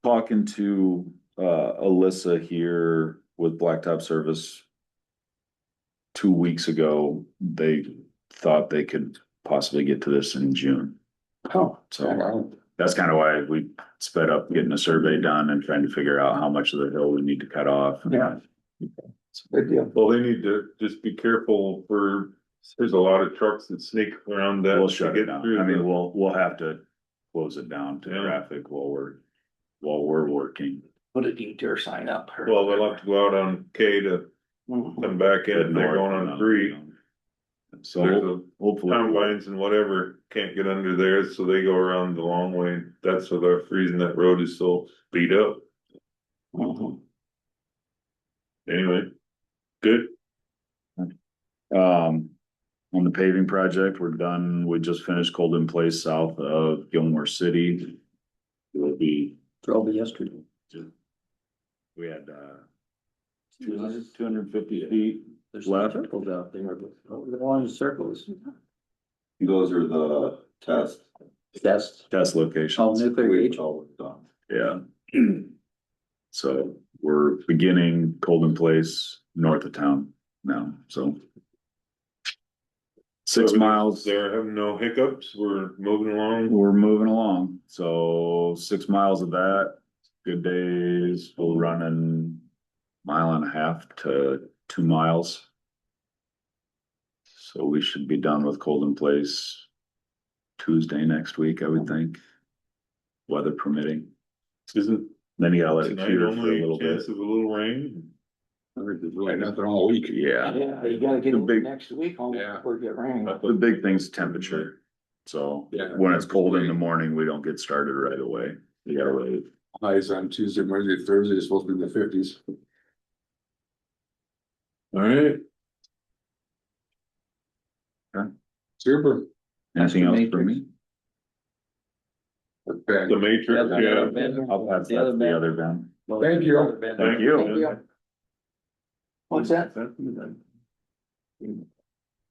[SPEAKER 11] talking to Alyssa here with Blacktop Service 2 weeks ago, they thought they could possibly get to this in June.
[SPEAKER 4] Oh,
[SPEAKER 11] So that's kind of why we sped up getting a survey done and trying to figure out how much of the hill we need to cut off.
[SPEAKER 4] Yeah. Good deal.
[SPEAKER 1] Well, they need to just be careful there's a lot of trucks that sneak around that.
[SPEAKER 11] We'll
[SPEAKER 1] to
[SPEAKER 11] shut
[SPEAKER 1] get
[SPEAKER 11] it down.
[SPEAKER 1] through
[SPEAKER 11] I mean,
[SPEAKER 1] the-
[SPEAKER 11] we'll have to close it down to
[SPEAKER 1] Yeah.
[SPEAKER 11] traffic while we're working.
[SPEAKER 4] Put a detour sign up.
[SPEAKER 1] Well, they'll have to go out on K to
[SPEAKER 4] Mhm.
[SPEAKER 1] come back in if they're going on 3.
[SPEAKER 11] So
[SPEAKER 1] There's a
[SPEAKER 11] hopefully.
[SPEAKER 1] combines and whatever can't get under there, so they go around the long way. That's what the reason that road is so beat up.
[SPEAKER 4] Mhm.
[SPEAKER 1] Anyway, good.
[SPEAKER 11] On the paving project, we're done. We just finished Cold in Place south of Gilmore City. It will be
[SPEAKER 8] Drove it yesterday.
[SPEAKER 11] We had,
[SPEAKER 8] 250 There's
[SPEAKER 11] left.
[SPEAKER 8] circles out there, but the orange circles.
[SPEAKER 1] Those are the test.
[SPEAKER 8] That's
[SPEAKER 11] test locations.
[SPEAKER 8] all nuclear age.
[SPEAKER 11] Yeah. So we're beginning cold in place north of town now, so. 6 miles.
[SPEAKER 1] They're having no hiccups, we're moving along.
[SPEAKER 11] We're moving along, so 6 miles of that, good days, we're running 1.5 to 2 miles. So we should be done with cold in place Tuesday next week, I would think. Weather permitting.
[SPEAKER 1] Isn't
[SPEAKER 11] Then you gotta let it
[SPEAKER 1] tonight
[SPEAKER 11] cure for a
[SPEAKER 1] only
[SPEAKER 11] little
[SPEAKER 1] chance
[SPEAKER 11] bit.
[SPEAKER 1] of a little rain?
[SPEAKER 2] Like nothing all week.
[SPEAKER 11] Yeah,
[SPEAKER 4] Yeah, you gotta get
[SPEAKER 11] The
[SPEAKER 4] it
[SPEAKER 11] big-
[SPEAKER 4] next week almost
[SPEAKER 2] Yeah.
[SPEAKER 4] before it get rain.
[SPEAKER 11] the big thing's temperature. So
[SPEAKER 2] Yeah.
[SPEAKER 11] when it's cold in the morning, we don't get started right away. You gotta wait.
[SPEAKER 2] Highs on Tuesday, Wednesday, Thursday, it's supposed to be in the 50s.
[SPEAKER 1] All right.
[SPEAKER 2] Super.
[SPEAKER 11] Anything else for me?
[SPEAKER 2] Ben.
[SPEAKER 1] The Matrix, yeah.
[SPEAKER 11] I'll pass that to the other Ben.
[SPEAKER 2] Thank you.
[SPEAKER 11] Thank you.
[SPEAKER 4] Thank you. What's that?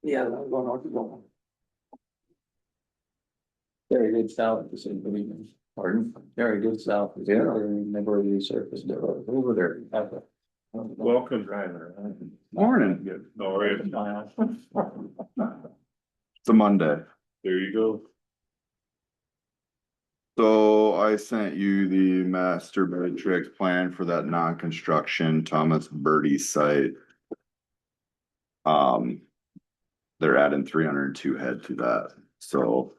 [SPEAKER 4] Yeah, I'm going north of going.
[SPEAKER 8] Very good south, pardon, very good south.
[SPEAKER 10] Yeah.
[SPEAKER 8] Never resurfaced it over there.
[SPEAKER 1] Welcome.
[SPEAKER 10] Morning.
[SPEAKER 1] All right,
[SPEAKER 10] It's a Monday.
[SPEAKER 1] there you go.
[SPEAKER 12] So I sent you the master matrix plan for that non-construction Thomas Birdie site. They're adding 302 head to that, so.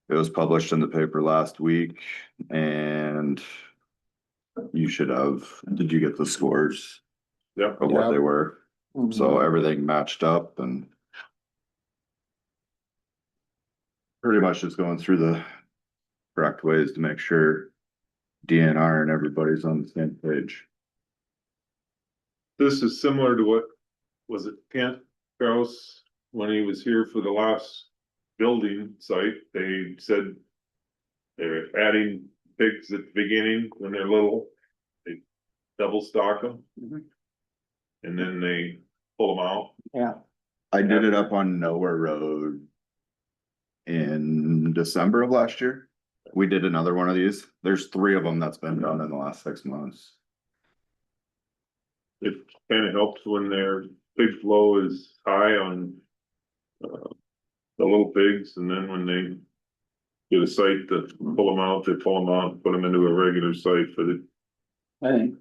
[SPEAKER 12] It was published in the paper last week and. You should have, did you get the scores
[SPEAKER 1] Yep.
[SPEAKER 12] of what
[SPEAKER 2] Yeah.
[SPEAKER 12] they were? So everything matched up and. Pretty much just going through the correct ways to make sure DNR and everybody's on the same page.
[SPEAKER 1] This is similar to what, was it Kent Kraus, when he was here for the last building site, they said. They're adding pigs at the beginning when they're little, they double stock them. And then they pull them out.
[SPEAKER 4] Yeah.
[SPEAKER 12] I did it up on Nowhere Road. In December of last year, we did another one of these. There's 3 of them that's been done in the last 6 months.
[SPEAKER 1] It kind of helps when their pig flow is high on. The little pigs, and then when they. Get a site to pull them out, they pull them out, put them into a regular site for the.
[SPEAKER 4] I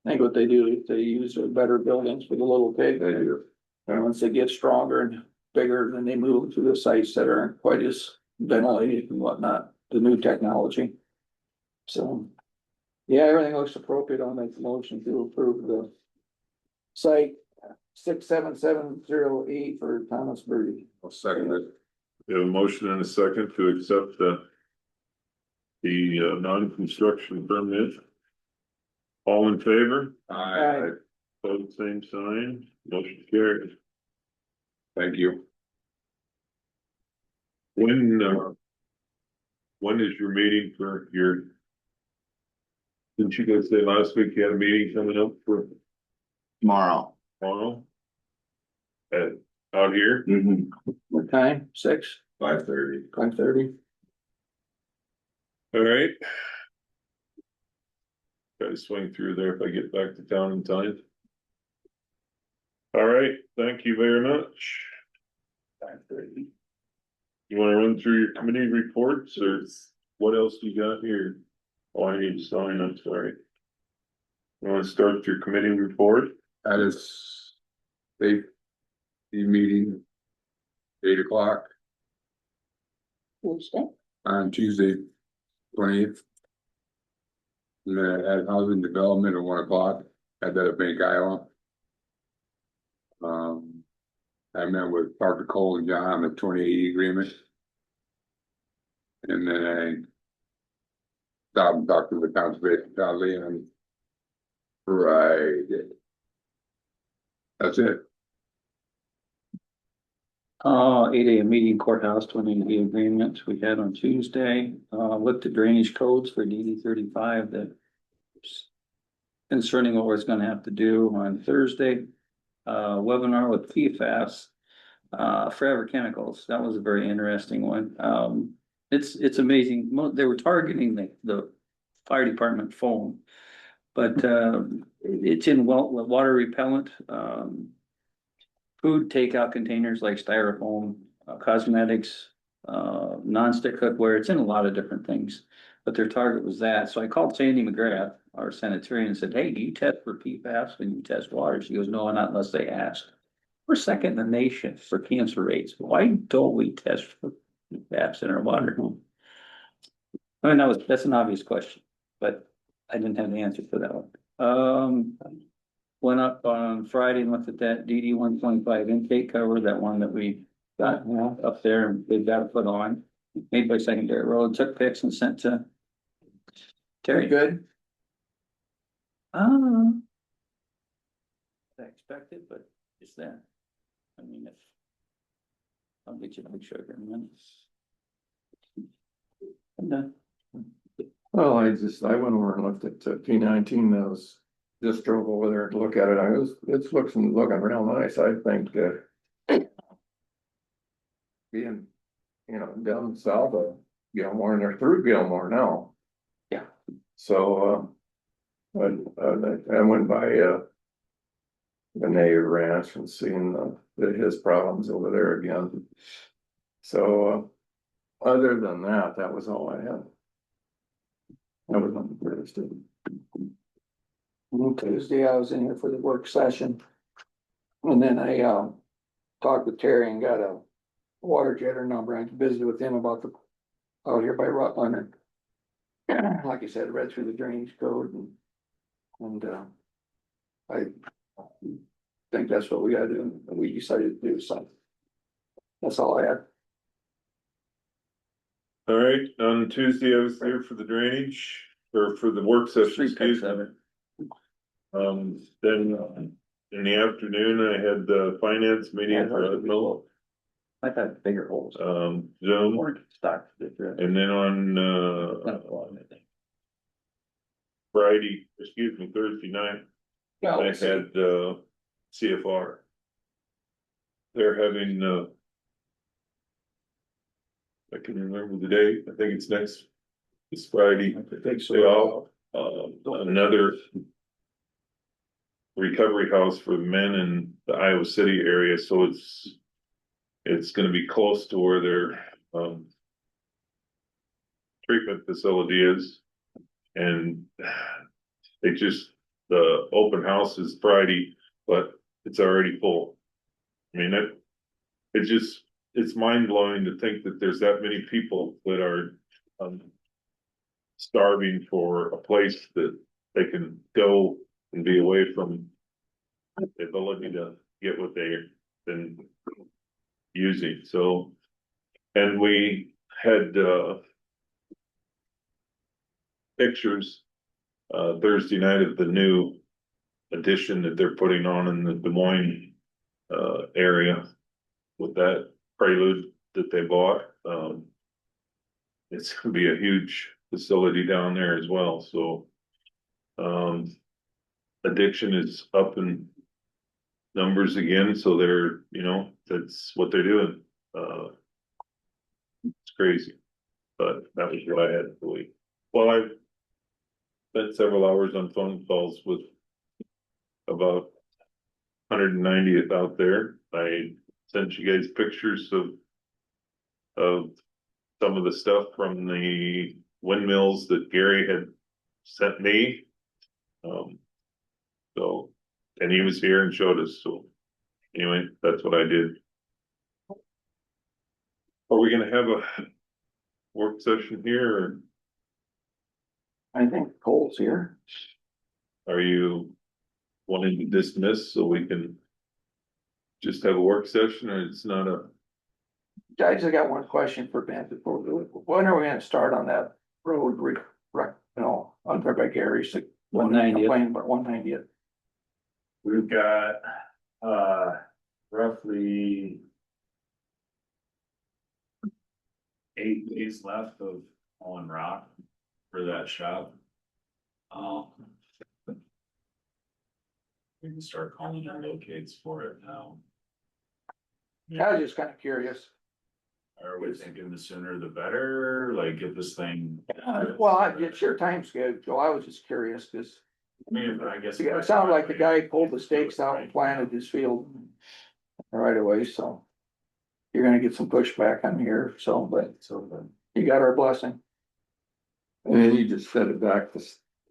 [SPEAKER 4] think what they do is they use better buildings for the little pig.
[SPEAKER 12] They do.
[SPEAKER 4] And once they get stronger and bigger, then they move to the sites that aren't quite as ventilated and whatnot, the new technology. So, yeah, everything looks appropriate on that motion to approve the site 67708 for Thomas Birdie.
[SPEAKER 2] I'll second it.
[SPEAKER 1] We have a motion and a second to accept the non-construction permit. All in favor?
[SPEAKER 2] Aye.
[SPEAKER 1] Pose same sign, motion carries.
[SPEAKER 2] Thank you.
[SPEAKER 1] When is your meeting for your? Didn't you guys say last week you had a meeting coming up for
[SPEAKER 12] Tomorrow.
[SPEAKER 1] tomorrow? Out here?
[SPEAKER 4] What time? 6?
[SPEAKER 12] 5:30.
[SPEAKER 4] 5:30?
[SPEAKER 1] All right. Try to swing through there if I get back to town in time. All right, thank you very much. 5:30. You wanna run through your committee reports or what else you got here? Oh, I need to sign, I'm sorry. You wanna start with your committee report?
[SPEAKER 2] That is. The meeting. 8 o'clock on Tuesday, 20th. And then at housing development at 1 o'clock, had that at Bank Iowa. I met with Parker Cole and John on the 2080 agreement. And then I stopped and talked to the conservation Charlie on Friday. That's it.
[SPEAKER 8] 8 AM meeting courthouse, 20 agreement we had on Tuesday, looked at drainage codes for DD 35 that. concerning what we're gonna have to do on Thursday. Webinar with PFAS, forever chemicals. That was a very interesting one. It's amazing. They were targeting the fire department phone. But, it's in water repellent, food takeout containers like styrofoam, cosmetics, nonstick cookware. It's in a lot of different things. But their target was that. So I called Sandy McGrath, our sanitarian, and said, hey, do you test for PFAS when you test water? She goes, no, not unless they ask. We're second in the nation for cancer rates. Why don't we test for PFAS in our water? I mean, that's an obvious question, but I didn't have the answer for that one. Went up on Friday and looked at that DD 1.5 intake cover, that one that we got up there and they've got to put on. Made by Secondary Road, took pics and sent to Terry.
[SPEAKER 4] Good.
[SPEAKER 8] I expected, but it's there. I mean, I'll get you a big sugar in a minute. I'm done.
[SPEAKER 10] Well, I went over and looked at P19, just drove over there to look at it, it's looking real nice, I think, being, down south of Gilmore, and they're through Gilmore now.
[SPEAKER 8] Yeah.
[SPEAKER 10] So, I went by, the Native Ranch and seeing his problems over there again. So, other than that, that was all I had. I was not interested.
[SPEAKER 4] Tuesday, I was in here for the work session. And then I, talked with Terry and got a water jetter number. I visited with him about out here by Rutland. And like I said, read through the drainage code and I think that's what we gotta do. And we decided to do, so that's all I had.
[SPEAKER 1] All right, on Tuesday, I was there for the drainage, or for the work session, excuse me. Then in the afternoon, I had the finance meeting for Humboldt,
[SPEAKER 8] I got bigger holes.
[SPEAKER 1] Zoom,
[SPEAKER 8] Stock.
[SPEAKER 1] and then on, Thursday night, I had, CFR. They're having, I can remember the date, I think it's this Friday.
[SPEAKER 4] I think so.
[SPEAKER 1] They all, another recovery house for men in the Iowa City area, so it's gonna be close to where their, treatment facility is. And the open house is Friday, but it's already full. I mean, it's mind blowing to think that there's that many people that are, starving for a place that they can go and be away from the ability to get what they've been using. So, and we had, pictures, Thursday night of the new addition that they're putting on in the Des Moines, area with that prelude that they bought. It's gonna be a huge facility down there as well, so. Addiction is up in numbers again, so they're, that's what they're doing. It's crazy, but that was what I had to believe. Well, I spent several hours on phone calls with about 190 out there. I sent you guys pictures of some of the stuff from the windmills that Gary had sent me. So, and he was here and showed us, so anyway, that's what I did. Are we gonna have a work session here, or
[SPEAKER 4] I think Cole's here.
[SPEAKER 1] are you wanting to dismiss so we can just have a work session, or it's not a?
[SPEAKER 4] I just got one question for Ben before, when are we gonna start on that road on there by Gary's?
[SPEAKER 8] 190th.
[SPEAKER 4] But 190th.
[SPEAKER 6] We've got, roughly 8 days left of on rock for that shop. We can start calling in locates for it now.
[SPEAKER 4] I was just kind of curious.
[SPEAKER 6] Are we thinking the sooner the better, like get this thing?
[SPEAKER 4] It's your time schedule. I was just curious, cause
[SPEAKER 6] I mean, I guess.
[SPEAKER 4] it sounded like the guy pulled the stakes out and planted his field right away, so. You're gonna get some pushback on here, so, but you got our blessing.
[SPEAKER 10] And then you just set it back to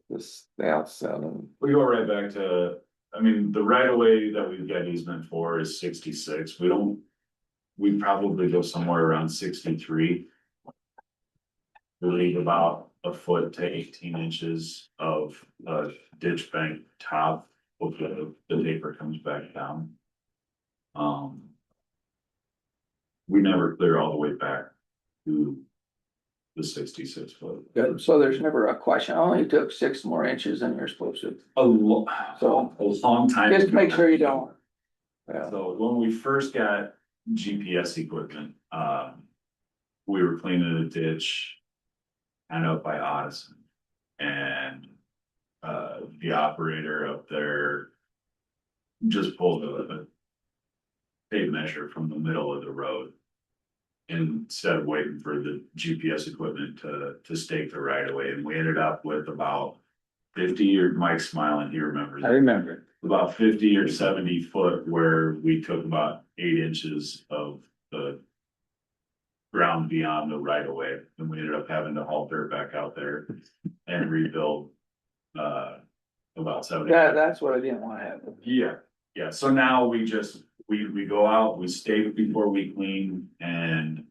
[SPEAKER 10] the staff seven.
[SPEAKER 6] We go right back to, I mean, the right of way that we've got easement for is 66. We probably go somewhere around 63. We leave about a foot to 18 inches of ditch bank top before the taper comes back down. We never clear all the way back to the 66 foot.
[SPEAKER 4] Good, so there's never a question, only took 6 more inches than you're supposed to,
[SPEAKER 6] A long time.
[SPEAKER 4] just make sure you don't. Yeah,
[SPEAKER 6] So when we first got GPS equipment, we were cleaning a ditch kind of up by Odison. And the operator up there just pulled a tape measure from the middle of the road. Instead of waiting for the GPS equipment to stake the right of way, and we ended up with about 50, or Mike's smiling, he remembers.
[SPEAKER 8] I remember.
[SPEAKER 6] About 50 or 70 foot where we took about 8 inches of the ground beyond the right of way, and we ended up having to haul dirt back out there and rebuild about 70.
[SPEAKER 4] that's what I didn't wanna have.
[SPEAKER 6] Yeah, so now we go out, we stake before we clean, and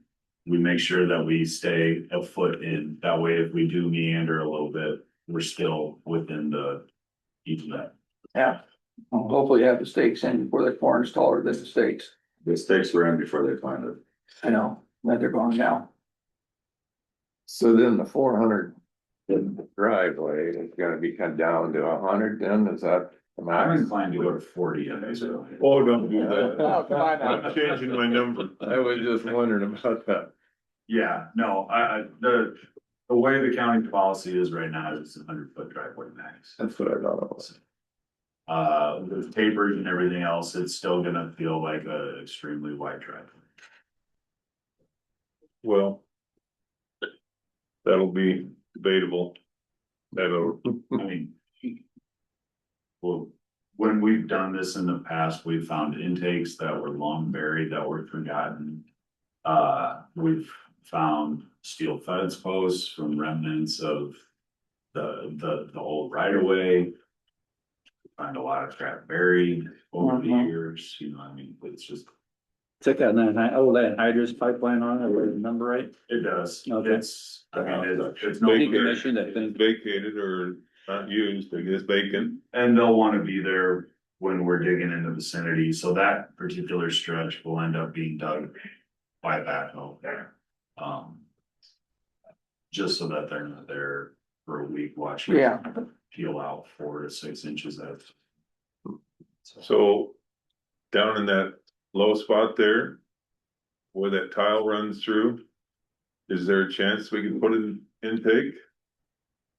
[SPEAKER 6] we make sure that we stay a foot in. That way, if we do meander a little bit, we're still within the easement.
[SPEAKER 4] Yeah, well, hopefully you have the stakes in before the corn's taller than the stakes.
[SPEAKER 12] The stakes were in before they planted.
[SPEAKER 4] I know, that they're gone now.
[SPEAKER 10] So then the 400 driveway is gonna be cut down to 100 then, is that the
[SPEAKER 6] I'm
[SPEAKER 10] max?
[SPEAKER 6] inclined to go to 40, I think so.
[SPEAKER 1] Oh, don't do that.
[SPEAKER 4] Oh, come on now.
[SPEAKER 1] I'm changing my number.
[SPEAKER 10] I was just wondering about that.
[SPEAKER 6] Yeah, no, the way the county policy is right now is 100-foot driveway max.
[SPEAKER 10] That's what I thought it was.
[SPEAKER 6] With tapers and everything else, it's still gonna feel like a extremely wide driveway.
[SPEAKER 1] Well, that'll be debatable. That'll,
[SPEAKER 6] I mean. Well, when we've done this in the past, we've found intakes that were long buried, that were forgotten. We've found steel fence posts from remnants of the old right of way. Find a lot of crap buried over the years, you know, I mean, it's just.
[SPEAKER 8] Took that that hydrous pipeline on it, if I remember right.
[SPEAKER 6] It does,
[SPEAKER 8] Okay.
[SPEAKER 6] it's, I mean, it's no.
[SPEAKER 8] Decommissioned, I think.
[SPEAKER 1] vacated or not used, I guess vacant.
[SPEAKER 6] And they'll wanna be there when we're digging in the vicinity, so that particular stretch will end up being dug by backhoe there. Just so that they're not there for a week watching.
[SPEAKER 4] Yeah.
[SPEAKER 6] Peel out 4 to 6 inches of.
[SPEAKER 1] So down in that low spot there, where that tile runs through, is there a chance we can put an intake?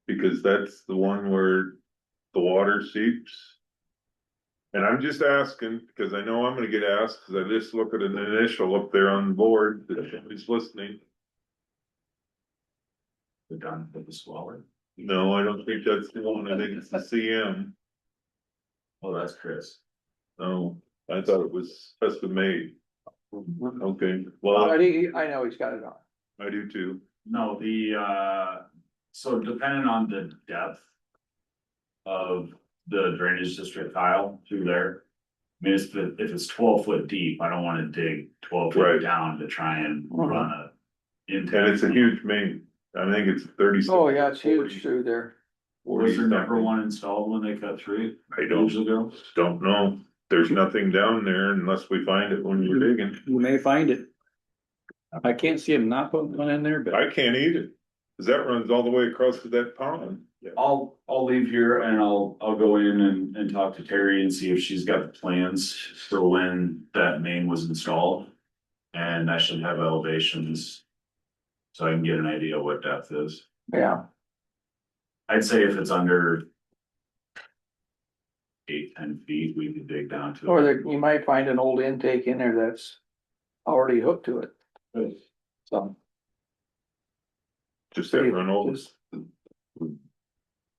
[SPEAKER 1] Because that's the one where the water seeps. And I'm just asking, because I know I'm gonna get asked, because I just look at an initial up there on the board, that somebody's listening.
[SPEAKER 6] The done with the swaller.
[SPEAKER 1] No, I don't think that's the one, I think it's the CM.
[SPEAKER 6] Oh, that's Chris.
[SPEAKER 1] No, I thought it was custom made. Okay,
[SPEAKER 4] I
[SPEAKER 1] well,
[SPEAKER 4] know he's got it on.
[SPEAKER 1] I do too.
[SPEAKER 6] No, so depending on the depth of the drainage district tile through there. I mean, if it's 12 foot deep, I don't wanna dig 12
[SPEAKER 1] Right.
[SPEAKER 6] foot down to try and run a. Intake.
[SPEAKER 1] And it's a huge main, I think it's 30.
[SPEAKER 4] Oh, yeah, it's huge through there.
[SPEAKER 6] Was there never one installed when they cut through?
[SPEAKER 1] I
[SPEAKER 6] Years ago?
[SPEAKER 1] don't know. There's nothing down there unless we find it when we're digging.
[SPEAKER 8] You may find it. I can't see him not putting one in there, but
[SPEAKER 1] I can't eat it, cause that runs all the way across to that pond.
[SPEAKER 6] I'll leave here and I'll go in and talk to Terry and see if she's got the plans for when that main was installed. And I should have elevations. So I can get an idea what depth is.
[SPEAKER 4] Yeah,
[SPEAKER 6] I'd say if it's under. 8-10 feet, we could dig down to.
[SPEAKER 4] Or there, you might find an old intake in there that's already hooked to it. So
[SPEAKER 1] Just that run over.
[SPEAKER 4] just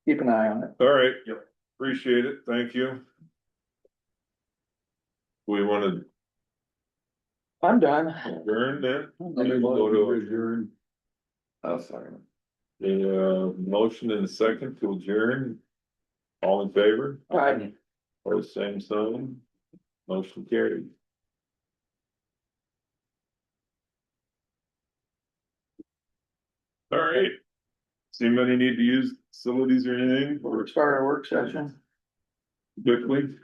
[SPEAKER 4] keep an eye on it.
[SPEAKER 1] All right.
[SPEAKER 6] Yep.
[SPEAKER 1] Appreciate it. Thank you. We wanna
[SPEAKER 4] I'm done.
[SPEAKER 1] adjourn then?
[SPEAKER 2] I make a
[SPEAKER 1] Go
[SPEAKER 2] motion
[SPEAKER 1] to
[SPEAKER 2] to adjourn.
[SPEAKER 10] Oh, sorry.
[SPEAKER 1] the motion and a second to adjourn. All in favor?
[SPEAKER 4] All right.
[SPEAKER 1] Or same sign? Motion carried. All right. See anybody need to use facilities or anything
[SPEAKER 4] We'll start our work session.
[SPEAKER 1] quickly?